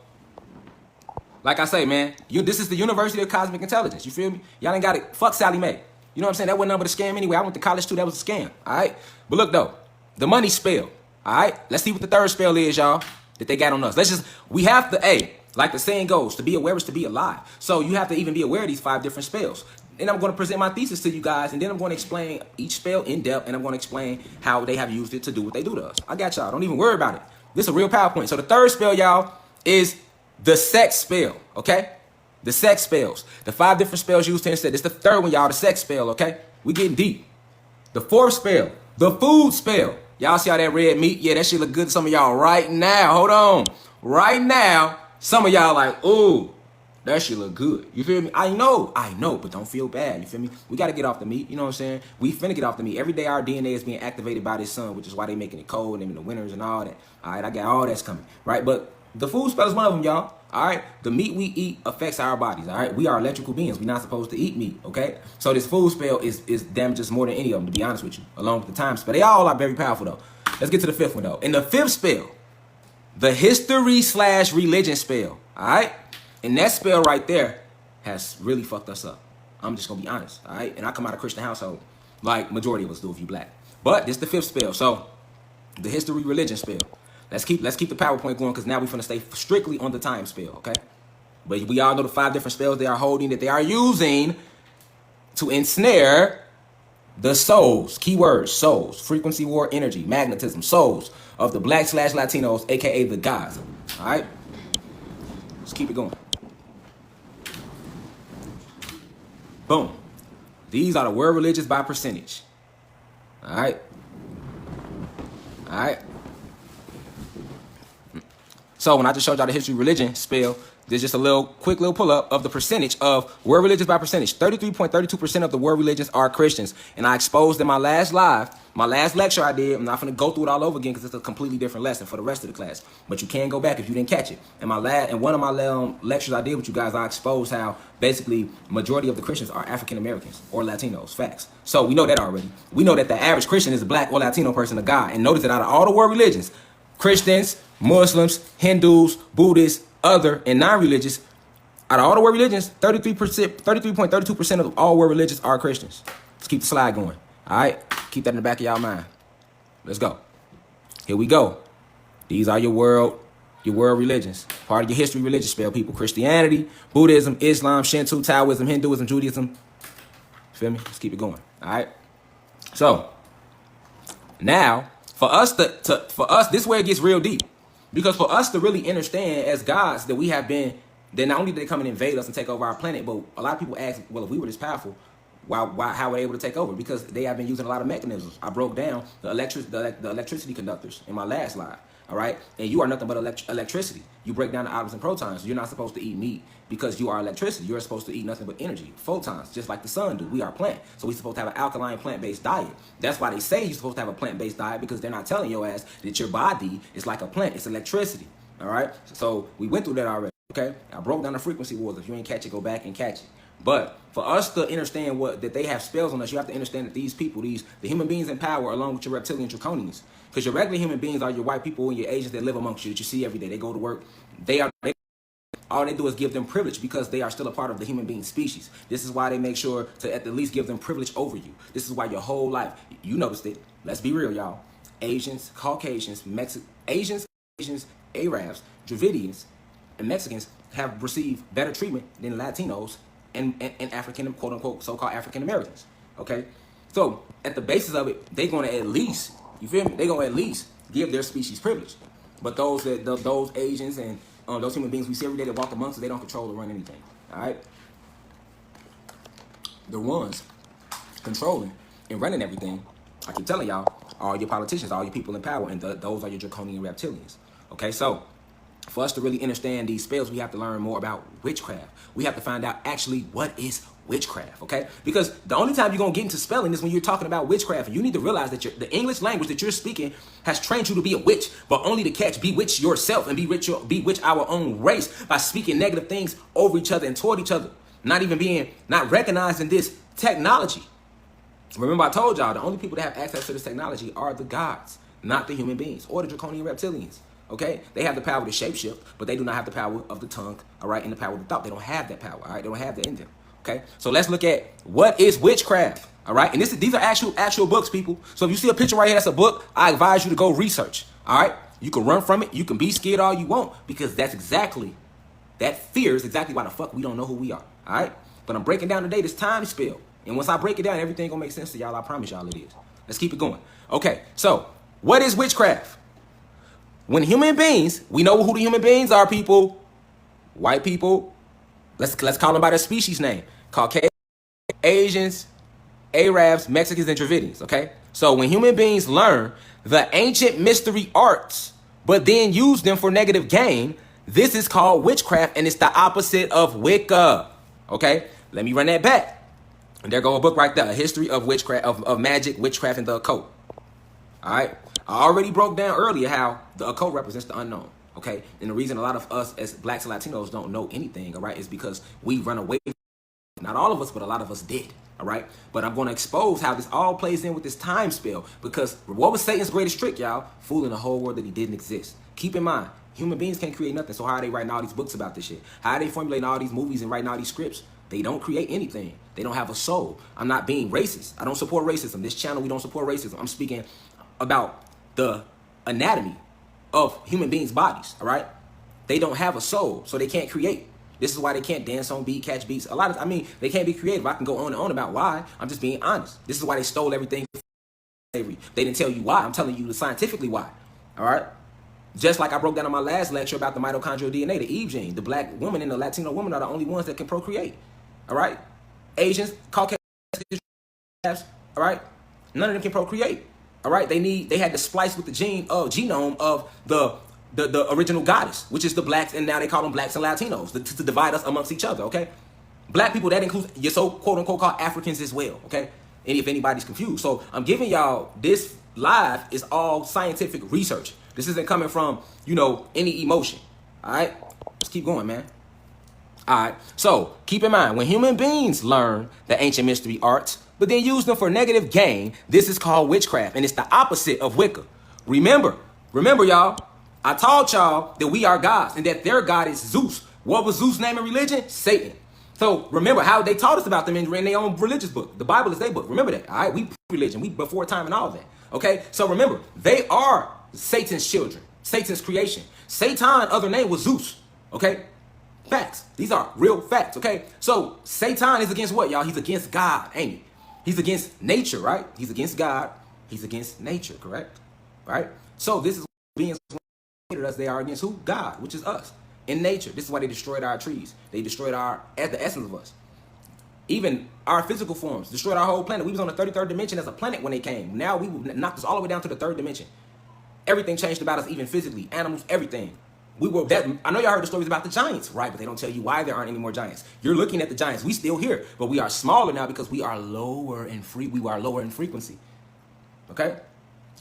like I say, man, this is the University of Cosmic Intelligence. You feel me? Y'all ain't got it. Fuck Sally Mae. You know what I'm saying? That wasn't nothing but a scam anyway. I went to college too. That was a scam. All right? But look, though. The money spell. All right? Let's see what the third spell is, y'all, that they got on us. We have to, like the saying goes, to be aware is to be alive. So you have to even be aware of these 5 different spells. And I'm going to present my thesis to you guys, and then I'm going to explain each spell in depth, and I'm going to explain how they have used it to do what they do to us. I got y'all. Don't even worry about it. This is a real PowerPoint. So the third spell, y'all, is the sex spell, okay? The sex spells. The 5 different spells used to instead. This is the third one, y'all, the sex spell, okay? We getting deep. The 4th spell, the food spell. Y'all see how that red meat? Yeah, that shit look good to some of y'all right now. Hold on. Right now, some of y'all like, ooh, that shit look good. You feel me? I know, but don't feel bad. You feel me? We got to get off the meat. You know what I'm saying? We finna get off the meat. Every day our DNA is being activated by this sun, which is why they making it cold and in the winters and all that. All right, I got all that's coming, right? But The food spell is one of them, y'all. All right. The meat we eat affects our bodies. All right. We are electrical beings. We're not supposed to eat meat. Okay. So this food spell is damages more than any of them, to be honest with you, along with the time spell. They all are very powerful, though. Let's get to the fifth one, though. In the fifth spell, the history/religion spell. All right. And that spell right there has really fucked us up. I'm just going to be honest. All right. And I come out of a Christian household, like majority of us do if you black. But this is the fifth spell. So the history/religion spell. Let's keep the PowerPoint going, because now we're gonna stay strictly on the time spell, okay? But we all know the 5 different spells they are holding, that they are using to ensnare the souls. Keywords: souls, frequency war, energy, magnetism, souls of the black/Latinos, aka the gods. All right, let's keep it going. Boom. These are the world religions by percentage. All right. All right. So when I just showed y'all the history religion spell, there's just a quick little pull up of the percentage of world religions by percentage. 33.32% of the world religions are Christians. And I exposed in my last lecture I did. I'm not going to go through it all over again because it's a completely different lesson for the rest of the class. But you can go back if you didn't catch it. In one of my lectures I did with you guys, I exposed how basically majority of the Christians are African Americans or Latinos. Facts. So we know that already. We know that the average Christian is a black or Latino person, a guy. And notice that out of all the world religions, Christians, Muslims, Hindus, Buddhists, other, and non-religious, out of all the world religions, 33.32% of all world religions are Christians. Let's keep the slide going. All right? Keep that in the back of y'all mind. Let's go. Here we go. These are your world religions. Part of your history religion spell, people. Christianity, Buddhism, Islam, Shinto, Taoism, Hinduism, Judaism. Feel me? Let's keep it going. All right? So, now, for us, this is where it gets real deep. Because for us to really understand as gods that we have been, then not only did they come and invade us and take over our planet, but a lot of people ask, well, if we were this powerful, how were they able to take over? Because they have been using a lot of mechanisms. I broke down the electricity conductors in my last slide. All right, and you are nothing but electricity. You break down the atoms and protons. You're not supposed to eat meat because you are electricity. You're supposed to eat nothing but energy, photons, just like the sun do. We are plant, so we're supposed to have an alkaline plant-based diet. That's why they say you're supposed to have a plant-based diet, because they're not telling your ass that your body is like a plant. It's electricity. All right, so we went through that already. Okay, I broke down the frequency wars. If you ain't catch it, go back and catch it. But for us to understand that they have spells on us, you have to understand that these people, the human beings in power, along with your reptilian draconians, because your regular human beings are your white people and your Asians that live amongst you, that you see every day. They go to work. All they do is give them privilege because they are still a part of the human being species. This is why they make sure to at the least give them privilege over you. This is why your whole life, you noticed it. Let's be real, y'all. Asians, Caucasians, Asians, Arabs, Dravidians, and Mexicans have received better treatment than Latinos and African, quote unquote, so-called African Americans. Okay? So at the basis of it, they're gonna at least, you feel me? They're gonna at least give their species privilege. But those Asians and those human beings we see every day that walk amongst us, they don't control or run anything. All right? The ones controlling and running everything, I keep telling y'all, are your politicians, all your people in power, and those are your draconian reptilians. Okay, so for us to really understand these spells, we have to learn more about witchcraft. We have to find out actually what is witchcraft, okay? Because the only time you're going to get into spelling is when you're talking about witchcraft. And you need to realize that the English language that you're speaking has trained you to be a witch, but only to bewitch yourself and bewitch our own race by speaking negative things over each other and toward each other, not recognizing this technology. Remember, I told y'all the only people that have access to this technology are the gods, not the human beings or the draconian reptilians. Okay, they have the power to shapeshift, but they do not have the power of the tongue, all right, and the power of the thought. They don't have that power, all right? They don't have that in them, okay? So let's look at what is witchcraft, all right? And these are actual books, people. So if you see a picture right here that's a book, I advise you to go research, all right? You can run from it. You can be scared all you want, because that fear is exactly why the fuck we don't know who we are, all right? But I'm breaking down today this time spell. And once I break it down, everything gonna make sense to y'all. I promise y'all it is. Let's keep it going. Okay, so what is witchcraft? When human beings, we know who the human beings are, people. White people. Let's call them by their species name. Caucasians, Asians, Arabs, Mexicans, and Dravidians, okay? So when human beings learn the ancient mystery arts, but then use them for negative gain, this is called witchcraft, and it's the opposite of Wicca, okay? Let me run that back. And there go a book right there, A History of Witchcraft, of Magic, Witchcraft, and the Occult. All right? I already broke down earlier how the occult represents the unknown. okay? And the reason a lot of us as blacks and Latinos don't know anything, all right, is because we run away. Not all of us, but a lot of us did, all right? But I'm going to expose how this all plays in with this time spell, because what was Satan's greatest trick, y'all? Fooling the whole world that he didn't exist. Keep in mind, human beings can't create nothing, so how are they writing all these books about this shit? How are they formulating all these movies and writing all these scripts? They don't create anything. They don't have a soul. I'm not being racist. I don't support racism. This channel, we don't support racism. I'm speaking about the anatomy of human beings' bodies, all right? They don't have a soul, so they can't create. This is why they can't dance on beat, catch beats. They can't be creative. I can go on and on about why. I'm just being honest. This is why they stole everything from slavery. They didn't tell you why. I'm telling you scientifically why, all right? Just like I broke down in my last lecture about the mitochondrial DNA, the Eve gene. The black woman and the Latino woman are the only ones that can procreate. All right? Asians, Caucasians, all right? None of them can procreate. All right? They had to splice with the genome of the original goddess, which is the blacks, and now they call them blacks and Latinos to divide us amongst each other, okay? Black people, that includes your so quote unquote called Africans as well, okay? And if anybody's confused. So I'm giving y'all this live is all scientific research. This isn't coming from, any emotion. All right? Let's keep going, man. All right. So keep in mind, when human beings learn the ancient mystery arts, but then use them for negative gain, this is called witchcraft. And it's the opposite of Wicca. Remember, y'all, I taught y'all that we are gods and that their god is Zeus. What was Zeus' name in religion? Satan. So remember how they taught us about them in their own religious book. The Bible is their book. Remember that. All right. We religion. We before time and all that. Okay. So remember, they are Satan's children, Satan's creation. Satan, other name was Zeus, okay? Facts. These are real facts, okay? So Satan is against what, y'all? He's against God, ain't he? He's against nature, right? He's against God. He's against nature, correct? Right? So this is beings us. They are against who? God, which is us in nature. This is why they destroyed our trees. They destroyed the essence of us. Even our physical forms, destroyed our whole planet. We was on the 33rd dimension as a planet when they came. Now we knocked us all the way down to the 3rd dimension. Everything changed about us, even physically, animals, everything. I know y'all heard the stories about the giants, right? But they don't tell you why there aren't any more giants. You're looking at the giants. We still here, but we are smaller now because we are lower in frequency. Okay?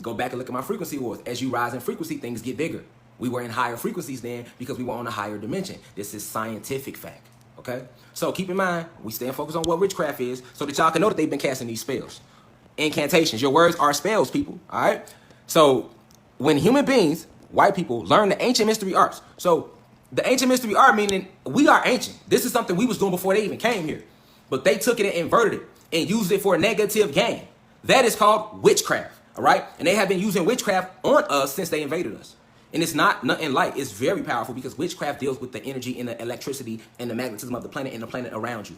Go back and look at my frequency wars. As you rise in frequency, things get bigger. We were in higher frequencies then because we were on a higher dimension. This is scientific fact. Okay? So keep in mind, we stay focused on what witchcraft is so that y'all can know that they've been casting these spells. Incantations. Your words are spells, people. All right? So when human beings, white people, learn the ancient mystery arts. So the ancient mystery art, meaning we are ancient. This is something we was doing before they even came here. But they took it and inverted it and used it for a negative gain. That is called witchcraft, all right? And they have been using witchcraft on us since they invaded us. And it's not nothing light. It's very powerful because witchcraft deals with the energy and the electricity and the magnetism of the planet and the planet around you.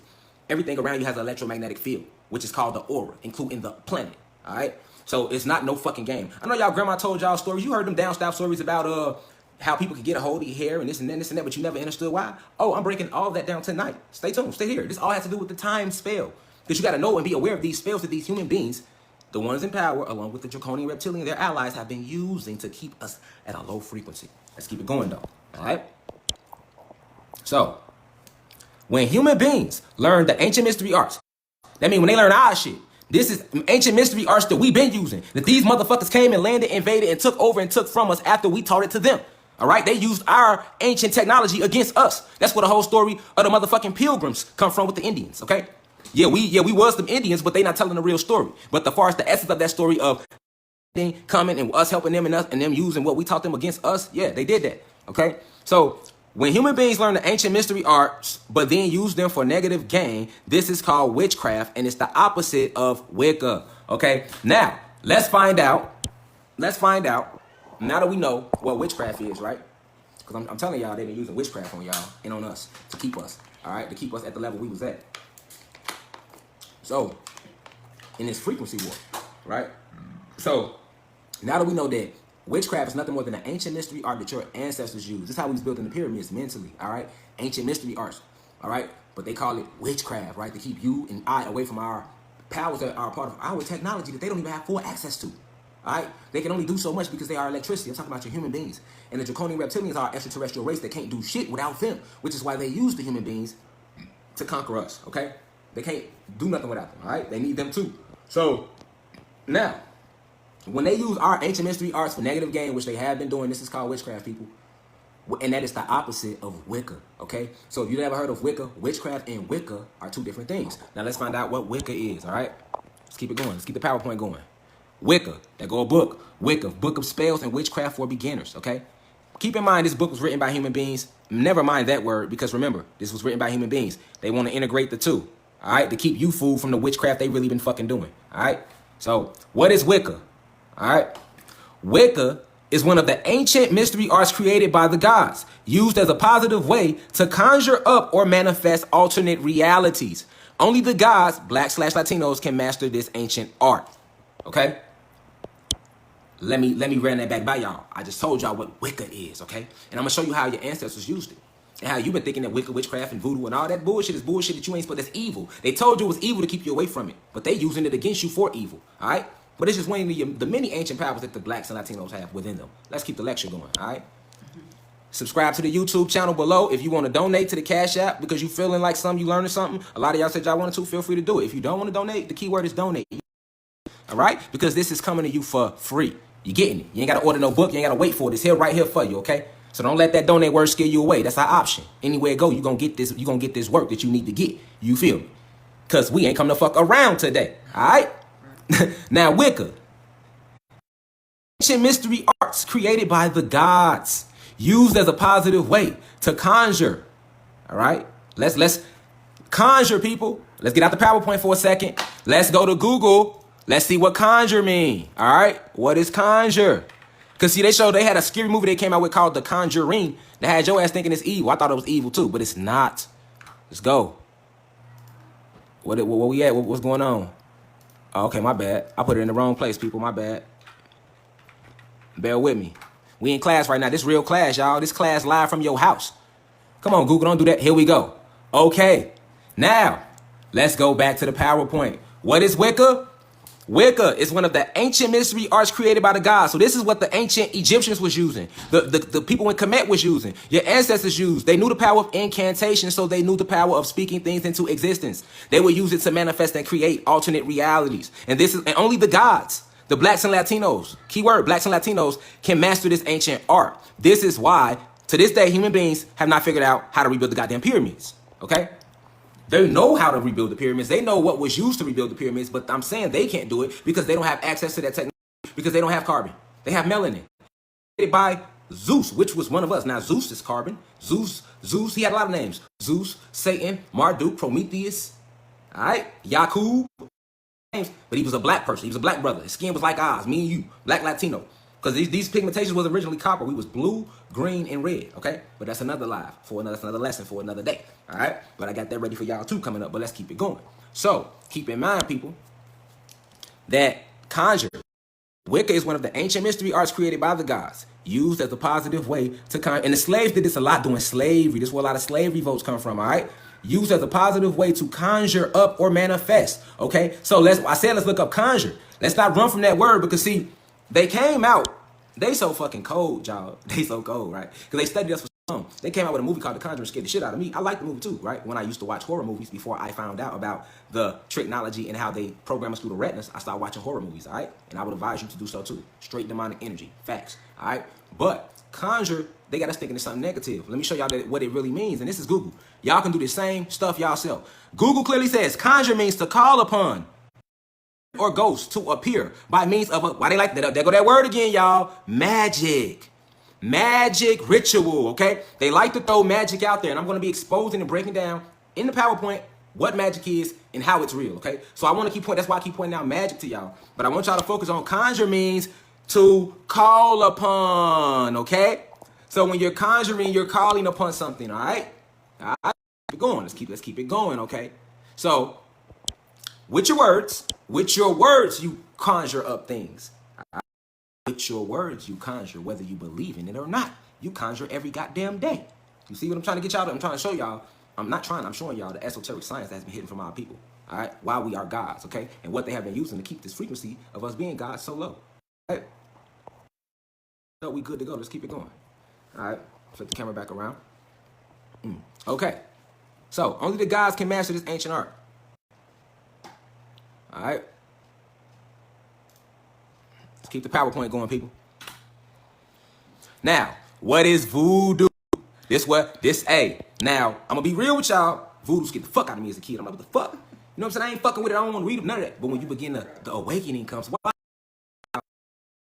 Everything around you has an electromagnetic field, which is called the aura, including the planet, all right? So it's not no fucking game. I know y'all grandma told y'all stories. You heard them down south stories about how people could get a hold of your hair and this and that, but you never understood why. Oh, I'm breaking all that down tonight. Stay tuned. Stay here. This all has to do with the time spell. Because you got to know and be aware of these spells that these human beings, the ones in power, along with the draconian reptilian, their allies, have been using to keep us at a low frequency. Let's keep it going, though. All right? So, when human beings learn the ancient mystery arts, that means when they learn our shit, this is ancient mystery arts that we've been using. That these motherfuckers came and landed, invaded, and took over and took from us after we taught it to them. All right? They used our ancient technology against us. That's where the whole story of the motherfucking pilgrims come from with the Indians, okay? Yeah, we was them Indians, but they not telling the real story. But as far as the essence of that story of coming and us helping them and them using what we taught them against us, yeah, they did that, okay? So when human beings learn the ancient mystery arts, but then use them for negative gain, this is called witchcraft, and it's the opposite of Wicca, okay? Now, let's find out, now that we know what witchcraft is, right? Because I'm telling y'all, they've been using witchcraft on y'all and on us to keep us, all right? To keep us at the level we was at. So, in this frequency war, right? So, now that we know that witchcraft is nothing more than an ancient mystery art that your ancestors used. This is how we was building the pyramids mentally, all right? Ancient mystery arts, all right? But they call it witchcraft, right? To keep you and I away from our powers that are part of our technology that they don't even have full access to, all right? They can only do so much because they are electricity. I'm talking about your human beings. And the draconian reptilians are an extraterrestrial race that can't do shit without them, which is why they use the human beings to conquer us, okay? They can't do nothing without them, all right? They need them too. So, now, when they use our ancient mystery arts for negative gain, which they have been doing, this is called witchcraft, people. And that is the opposite of Wicca, okay? So if you've never heard of Wicca, witchcraft and Wicca are two different things. Now let's find out what Wicca is, all right? Let's keep it going. Let's keep the PowerPoint going. Wicca, that go a book. Wicca, book of spells and witchcraft for beginners, okay? Keep in mind this book was written by human beings. Never mind that word, because remember, this was written by human beings. They want to integrate the two, all right? To keep you fooled from the witchcraft they really been fucking doing, all right? So what is Wicca, all right? Wicca is one of the ancient mystery arts created by the gods, used as a positive way to conjure up or manifest alternate realities. Only the gods, Black/Latinos, can master this ancient art. Okay? Let me run that back by y'all. I just told y'all what Wicca is, okay? And I'm gonna show you how your ancestors used it. And how you've been thinking that Wicca, witchcraft, and voodoo and all that bullshit is bullshit that you ain't supposed to, that's evil. They told you it was evil to keep you away from it, but they using it against you for evil, all right? But it's just one of the many ancient powers that the Blacks and Latinos have within them. Let's keep the lecture going, all right? Subscribe to the YouTube channel below. If you want to donate to the Cash App because you feeling like you learning something, a lot of y'all said y'all wanted to, feel free to do it. If you don't want to donate, the keyword is donate, all right? Because this is coming to you for free. You getting it. You ain't got to order no book. You ain't got to wait for it. It's here right here for you, okay? So don't let that donate word scare you away. That's our option. Anywhere it go, you're going to get this. You're going to get this work that you need to get. You feel me? Because we ain't come to fuck around today, all right? Now, Wicca. Ancient mystery arts created by the gods, used as a positive way to conjure. All right? Let's conjure, people. Let's get out the PowerPoint for a second. Let's go to Google. Let's see what conjure mean. All right? What is conjure? Because, see, they had a scary movie they came out with called The Conjuring that had your ass thinking it's evil. I thought it was evil, too, but it's not. Let's go. Where we at? What's going on? Oh, okay, my bad. I put it in the wrong place, people. My bad. Bear with me. We in class right now. This real class, y'all. This class live from your house. Come on, Google, don't do that. Here we go. Okay. Now, let's go back to the PowerPoint. What is Wicca? Wicca is one of the ancient mystery arts created by the gods. So this is what the ancient Egyptians was using. The people in Kemet was using. Your ancestors used. They knew the power of incantation, so they knew the power of speaking things into existence. They would use it to manifest and create alternate realities. And only the gods, the Blacks and Latinos, keyword Blacks and Latinos, can master this ancient art. This is why, to this day, human beings have not figured out how to rebuild the goddamn pyramids. Okay? They know how to rebuild the pyramids. They know what was used to rebuild the pyramids, but I'm saying they can't do it because they don't have access to that technology, because they don't have carbon. They have melanin. Created by Zeus, which was one of us. Now, Zeus is carbon. Zeus, he had a lot of names. Zeus, Satan, Marduk, Prometheus, all right, Yakub. But he was a black person. He was a black brother. His skin was like ours, me and you, black Latino. Because these pigmentations was originally copper. We was blue, green, and red, okay? But that's another that's another lesson for another day, all right? But I got that ready for y'all too coming up, but let's keep it going. So keep in mind, people, that conjure, Wicca is one of the ancient mystery arts created by the gods, used as a positive way to conjure. And the slaves did this a lot during slavery. This is where a lot of slavery votes come from, all right? Used as a positive way to conjure up or manifest, okay? So let's look up conjure. Let's not run from that word because, see, they came out, they so fucking cold, y'all. They so cold, right? Because they studied us for so long. They came out with a movie called The Conjuring, scared the shit out of me. I liked the movie too, right? When I used to watch horror movies before I found out about the technology and how they program us through the retinas, I started watching horror movies, all right? And I would advise you to do so too. Straight demonic energy, facts, all right? But conjure, they got us thinking it's something negative. Let me show y'all what it really means. And this is Google. Y'all can do the same stuff y'all self. Google clearly says conjure means to call upon or ghosts to appear by means of why they like that? There go that word again, y'all. Magic ritual, okay? They like to throw magic out there, and I'm going to be exposing and breaking down in the PowerPoint what magic is and how it's real, okay? So I want to keep pointing, that's why I keep pointing out magic to y'all. But I want y'all to focus on conjure means to call upon, okay? So when you're conjuring, you're calling upon something, all right? All right, keep it going. Let's keep it going, okay? So with your words, you conjure up things. Right? With your words, you conjure, whether you believe in it or not. You conjure every goddamn day. You see what I'm trying to get y'all? I'm trying to show y'all. I'm showing y'all the esoteric science that has been hidden from our people. All right, why we are gods, okay? And what they have been using to keep this frequency of us being gods so low. All right. So we good to go. Let's keep it going. All right, flip the camera back around. Okay, so only the gods can master this ancient art. All right. Let's keep the PowerPoint going, people. Now, what is voodoo? Now, I'm going to be real with y'all. Voodoo scared the fuck out of me as a kid. I'm like, what the fuck? You know what I'm saying? I ain't fucking with it. I don't want to read none of that. But when you begin the awakening comes, why?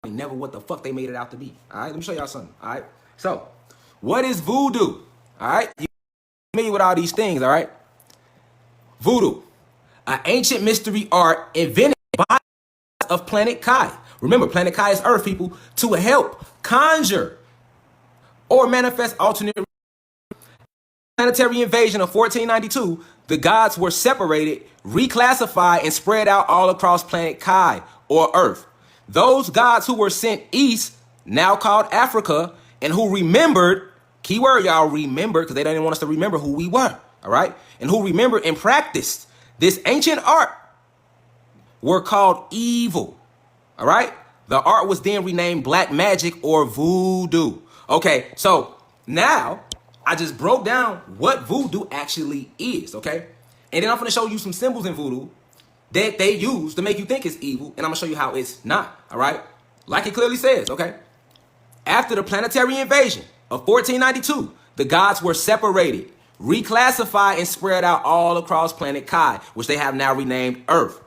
Never what the fuck they made it out to be. All right, let me show y'all something. All right, so what is voodoo? All right, you familiar with all these things? All right, voodoo, an ancient mystery art invented by of Planet Kai. Remember, Planet Kai is Earth, people, to help conjure or manifest alternate. Planetary invasion of 1492, the gods were separated, reclassified, and spread out all across Planet Kai or Earth. Those gods who were sent east, now called Africa, and who remembered, keyword y'all, remembered, because they didn't want us to remember who we were, all right? And who remembered and practiced this ancient art were called evil, all right? The art was then renamed black magic or voodoo. Okay, so now I just broke down what voodoo actually is, okay? And then I'm gonna show you some symbols in voodoo that they use to make you think it's evil, and I'm gonna show you how it's not, all right? Like it clearly says, okay? After the planetary invasion of 1492, the gods were separated, reclassified, and spread out all across Planet Kai, which they have now renamed Earth.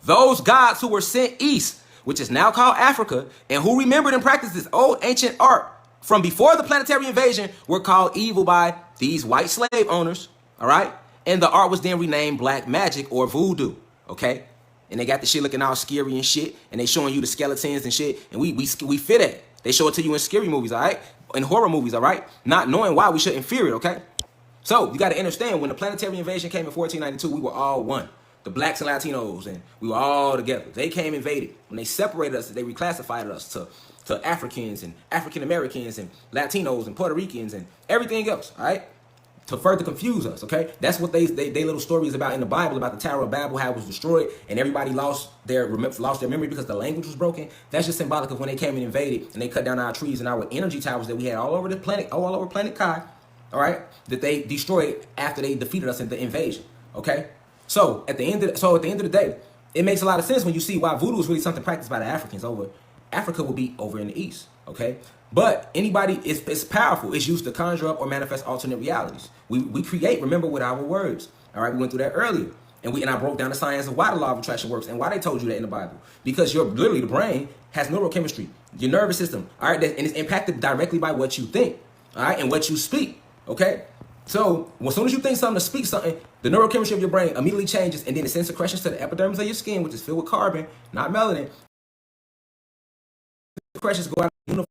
Those gods who were sent east, which is now called Africa, and who remembered and practiced this old ancient art from before the planetary invasion were called evil by these white slave owners, all right? And the art was then renamed black magic or voodoo. Okay, and they got the shit looking all scary and shit, and they showing you the skeletons and shit, and we fit that. They show it to you in scary movies, all right, in horror movies, all right, not knowing why we shouldn't fear it. Okay, so you got to understand, when the planetary invasion came in 1492, we were all one, the blacks and Latinos, and we were all together. They came invaded. When they separated us, they reclassified us to Africans and African Americans and Latinos and Puerto Ricans and everything else, all right, to further confuse us, okay? That's what they little stories about in the Bible, about the Tower of Babel, how it was destroyed, and everybody lost their memory because the language was broken. That's just symbolic of when they came and invaded, and they cut down our trees and our energy towers that we had all over the planet, all over Planet Kai, all right, that they destroyed after they defeated us in the invasion, okay? So at the end of the day, it makes a lot of sense when you see why voodoo is really something practiced by the Africans. Africa will be over in the east, okay? But anybody, it's powerful. It's used to conjure up or manifest alternate realities. We create, remember, with our words. All right, we went through that earlier. And I broke down the science of why the law of attraction works and why they told you that in the Bible. Because literally the brain has neurochemistry, your nervous system, all right, and it's impacted directly by what you think, all right, and what you speak, okay? So as soon as you think something to speak something, the neurochemistry of your brain immediately changes, and then it sends secretions to the epidermis of your skin, which is filled with carbon, not melanin. Secretions go out of the universe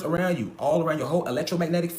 around you, all around your whole electromagnetic.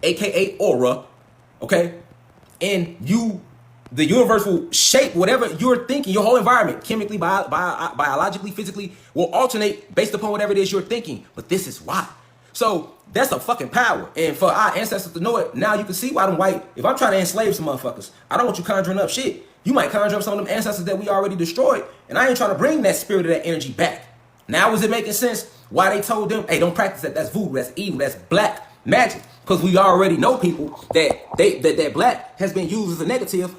AKA aura, okay? And the universe will shape whatever you're thinking, your whole environment, chemically, biologically, physically, will alternate based upon whatever it is you're thinking. But this is why. So that's a fucking power. And for our ancestors to know it, now you can see why them white, if I'm trying to enslave some motherfuckers, I don't want you conjuring up shit. You might conjure up some of them ancestors that we already destroyed, and I ain't trying to bring that spirit or that energy back. Now is it making sense? Why they told them, hey, don't practice that. That's voodoo. That's evil. That's black magic. Because we already know people that black has been used as a negative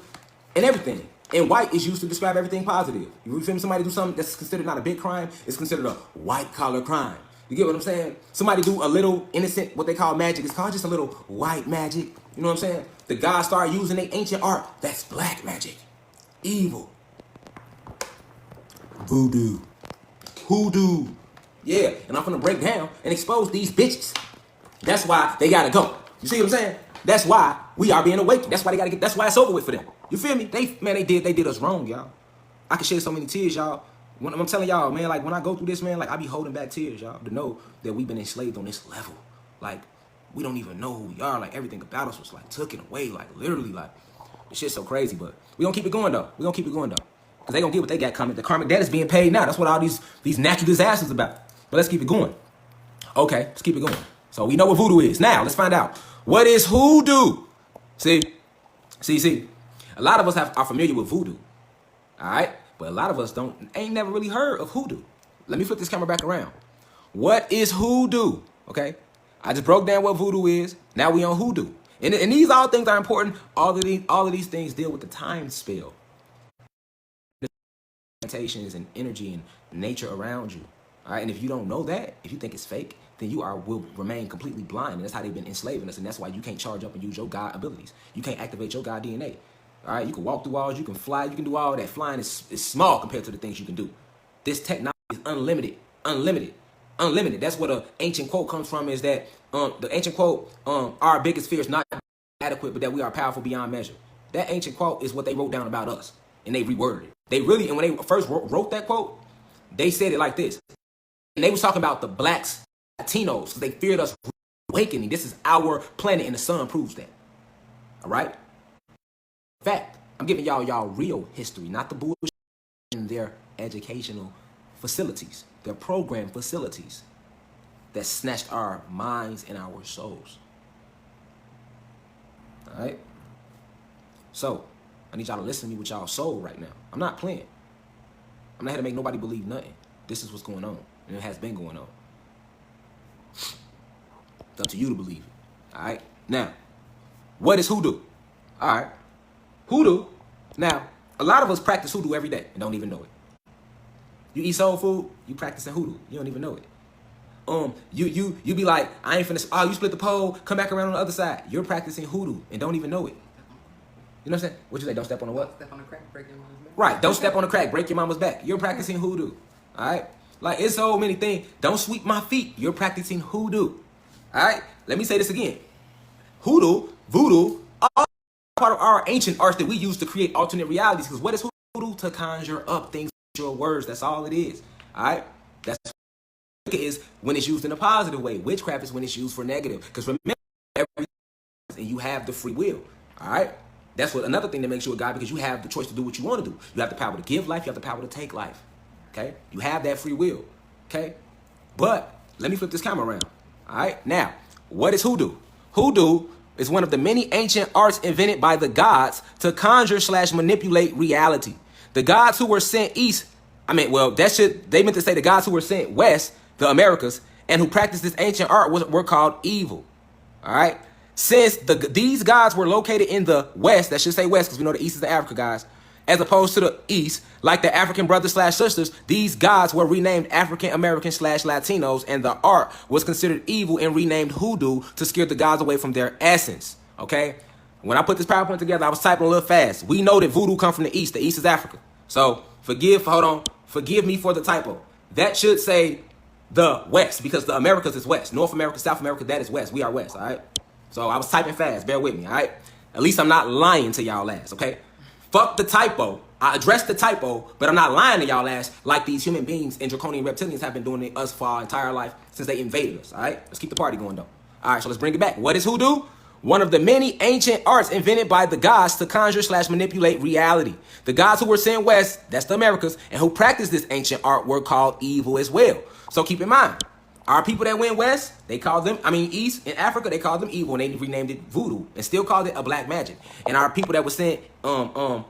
and everything. And white is used to describe everything positive. You feel me? Somebody do something that's considered not a big crime, it's considered a white collar crime. You get what I'm saying? Somebody do a little innocent, what they call magic, it's called just a little white magic. You know what I'm saying? The gods start using their ancient art. That's black magic. Evil. Voodoo. Hoodoo. Yeah, and I'm gonna break down and expose these bitches. That's why they gotta go. You see what I'm saying? That's why we are being awakened. That's why they gotta get. That's why it's over with for them. You feel me? They did us wrong, y'all. I can shed so many tears, y'all. When I'm telling y'all, man, like when I go through this, man, like I be holding back tears, y'all, to know that we've been enslaved on this level. Like we don't even know who we are. Like everything about us was like taken away. Like literally, like the shit's so crazy. But we gonna keep it going though. Because they gonna get what they got coming. The karmic debt is being paid now. That's what all these natural disasters about. But let's keep it going. Okay, let's keep it going. So we know what voodoo is. Now, let's find out. What is hoodoo? See? A lot of us are familiar with voodoo. All right? But a lot of us ain't never really heard of hoodoo. Let me flip this camera back around. What is hoodoo? Okay? I just broke down what voodoo is. Now we on hoodoo. And these all things are important. All of these things deal with the time spell. And energy and nature around you. All right? And if you don't know that, if you think it's fake, then you will remain completely blind. And that's how they've been enslaving us. And that's why you can't charge up and use your God abilities. You can't activate your God DNA. All right? You can walk through walls. You can fly. You can do all that. Flying is small compared to the things you can do. This technology is unlimited. That's what an ancient quote comes from, is that the ancient quote, our biggest fear is not adequate, but that we are powerful beyond measure. That ancient quote is what they wrote down about us. And they reworded it. And when they first wrote that quote, they said it like this. And they was talking about the blacks, Latinos, because they feared us awakening. This is our planet, and the sun proves that. All right? In fact, I'm giving y'all real history, not the bullshit in their educational facilities, their program facilities that snatched our minds and our souls. All right? So, I need y'all to listen to me with y'all soul right now. I'm not playing. I'm not here to make nobody believe nothing. This is what's going on, and it has been going on. It's up to you to believe it. All right? Now, what is hoodoo? All right. Hoodoo. Now, a lot of us practice hoodoo every day and don't even know it. You eat soul food, you practicing hoodoo. You don't even know it. You be like, I ain't finna, you split the pole, come back around on the other side. You're practicing hoodoo and don't even know it. You know what I'm saying? What you say? Don't step on the what? Don't step on the crack, break your mama's back. Right. Don't step on the crack, break your mama's back. You're practicing hoodoo. All right? Like, it's so many things. Don't sweep my feet. You're practicing hoodoo. All right? Let me say this again. Hoodoo, voodoo, all part of our ancient arts that we use to create alternate realities. Because what is hoodoo? To conjure up things with your words. That's all it is. All right? That's what it is when it's used in a positive way. Witchcraft is when it's used for negative. Because remember, everything, and you have the free will. All right? That's what another thing that makes you a God, because you have the choice to do what you want to do. You have the power to give life. You have the power to take life. Okay? You have that free will. Okay? But let me flip this camera around. All right? Now, what is hoodoo? Hoodoo is one of the many ancient arts invented by the gods to conjure/manipulate reality. The gods who were sent east, they meant to say the gods who were sent west, the Americas, and who practiced this ancient art were called evil. All right? Since these gods were located in the west, that should say west because we know the east is the Africa guys, as opposed to the east, like the African brothers/sisters, these gods were renamed African American/Latinos, and the art was considered evil and renamed hoodoo to scare the gods away from their essence. Okay? When I put this PowerPoint together, I was typing a little fast. We know that voodoo comes from the east. The east is Africa. So forgive me for the typo. That should say the west, because the Americas is west. North America, South America, that is west. We are west, all right? So I was typing fast. Bear with me, all right? At least I'm not lying to y'all ass, okay? Fuck the typo. I addressed the typo, but I'm not lying to y'all ass like these human beings and draconian reptilians have been doing to us for our entire life since they invaded us, all right? Let's keep the party going, though. All right, so let's bring it back. What is hoodoo? One of the many ancient arts invented by the gods to conjure/manipulate reality. The gods who were sent west, that's the Americas, and who practiced this ancient art were called evil as well. So keep in mind, our people that went west, east in Africa, they called them evil, and they renamed it voodoo and still called it a black magic. And our people that were sent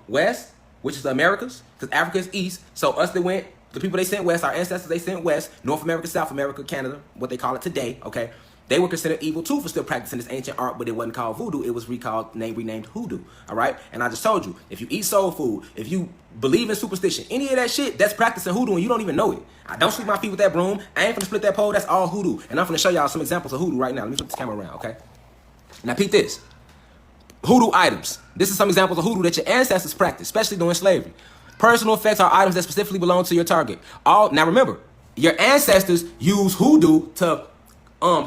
west, which is the Americas, because Africa is east, so us that went the people they sent west, our ancestors they sent west, North America, South America, Canada, what they call it today, okay? They were considered evil too for still practicing this ancient art, but it wasn't called voodoo. It was renamed hoodoo, all right? And I just told you, if you eat soul food, if you believe in superstition, any of that shit, that's practicing hoodoo and you don't even know it. I don't sweep my feet with that broom. I ain't finna split that pole. That's all hoodoo. And I'm finna show y'all some examples of hoodoo right now. Let me flip this camera around, okay? Now peep this. Hoodoo items. This is some examples of hoodoo that your ancestors practiced, especially during slavery. Personal effects are items that specifically belong to your target. Now remember, your ancestors used hoodoo to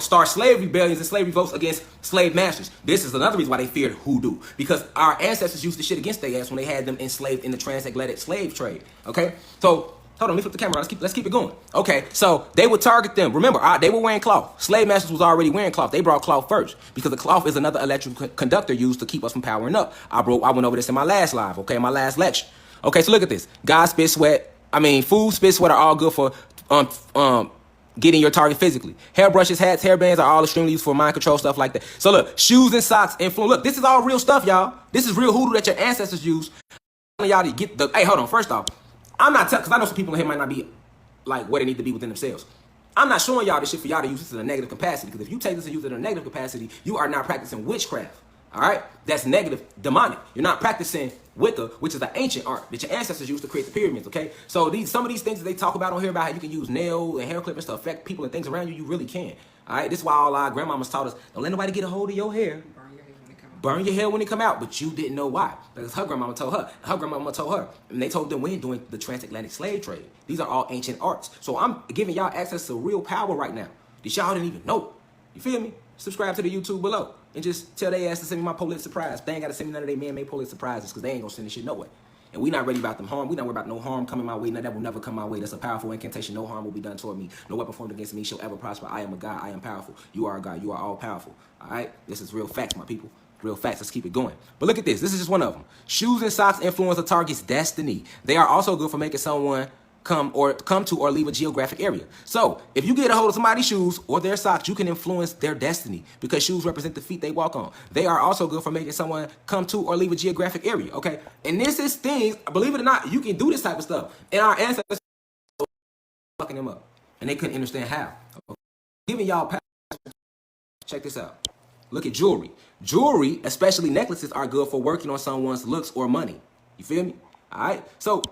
start slave rebellions and slave revolts against slave masters. This is another reason why they feared hoodoo, because our ancestors used the shit against their ass when they had them enslaved in the transatlantic slave trade. Okay, so hold on, let me flip the camera. Let's keep it going. Okay, so they would target them. Remember, they were wearing cloth. Slave masters was already wearing cloth. They brought cloth first because the cloth is another electrical conductor used to keep us from powering up. I went over this in my last live. Okay, my last lecture. Okay, so look at this. God, spit, sweat. Food, spit, sweat are all good for getting your target physically. Hairbrushes, hats, hairbands are all extremely useful for mind control, stuff like that. So look, shoes and socks influence. Look, this is all real stuff, y'all. This is real hoodoo that your ancestors used. Y'all to get the. Hey, hold on. First off, I'm not telling, because I know some people in here might not be like where they need to be within themselves. I'm not showing y'all this shit for y'all to use this in a negative capacity, because if you take this and use it in a negative capacity, you are not practicing witchcraft. All right, that's negative, demonic. You're not practicing Wicca, which is an ancient art that your ancestors used to create the pyramids. Okay, so some of these things that they talk about on here about how you can use nail and hair clippers to affect people and things around you, you really can. All right, this is why all our grandmamas taught us: don't let nobody get a hold of your hair. Burn your hair when it come out, but you didn't know why, because her grandmama told her, and they told them when during the transatlantic slave trade. These are all ancient arts. So I'm giving y'all access to real power right now that y'all didn't even know. You feel me? Subscribe to the YouTube below and just tell they ass to send me my Pulitzer Prize. They ain't got to send me none of their man-made Pulitzer Prizes, because they ain't gonna send this shit no way. And we not ready about them harm. We not worried about no harm coming my way. No, that will never come my way. That's a powerful incantation. No harm will be done toward me. No weapon formed against me shall ever prosper. I am a God. I am powerful. You are a God. You are all powerful. All right? This is real facts, my people. Real facts. Let's keep it going. But look at this. This is just one of them. Shoes and socks influence a target's destiny. They are also good for making someone come to or leave a geographic area. So if you get a hold of somebody's shoes or their socks, you can influence their destiny, because shoes represent the feet they walk on. They are also good for making someone come to or leave a geographic area. Okay, and this is things, believe it or not, you can do this type of stuff. And our ancestors fucking them up, and they couldn't understand how. Okay. Giving y'all power. Check this out. Look at jewelry. Jewelry, especially necklaces, are good for working on someone's looks or money. You feel me? All right. So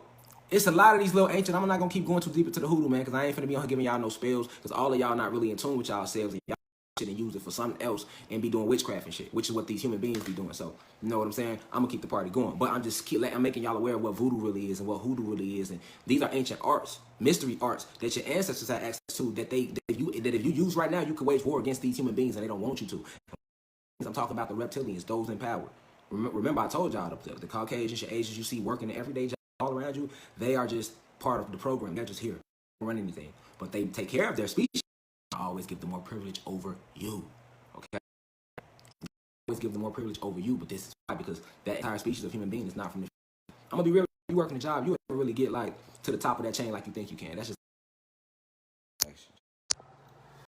it's a lot of these little ancient. I'm not gonna keep going too deep into the hoodoo, man, because I ain't finna be on here giving y'all no spells, because all of y'all not really in tune with y'all selves, and y'all shit and use it for something else and be doing witchcraft and shit, which is what these human beings be doing. So you know what I'm saying? I'm gonna keep the party going, but I'm making y'all aware of what voodoo really is and what hoodoo really is, and these are ancient arts, mystery arts that your ancestors had access to, that if you use right now, you can wage war against these human beings, and they don't want you to. I'm talking about the reptilians, those in power. Remember, I told y'all the Caucasians, your Asians you see working the everyday job all around you, they are just part of the program. They're just here, don't run anything, but they take care of their species. I always give them more privilege over you. Okay, always give them more privilege over you, but this is why, because that entire species of human being is not from the. I'm gonna be real. You working a job, you never really get like to the top of that chain like you think you can. That's just.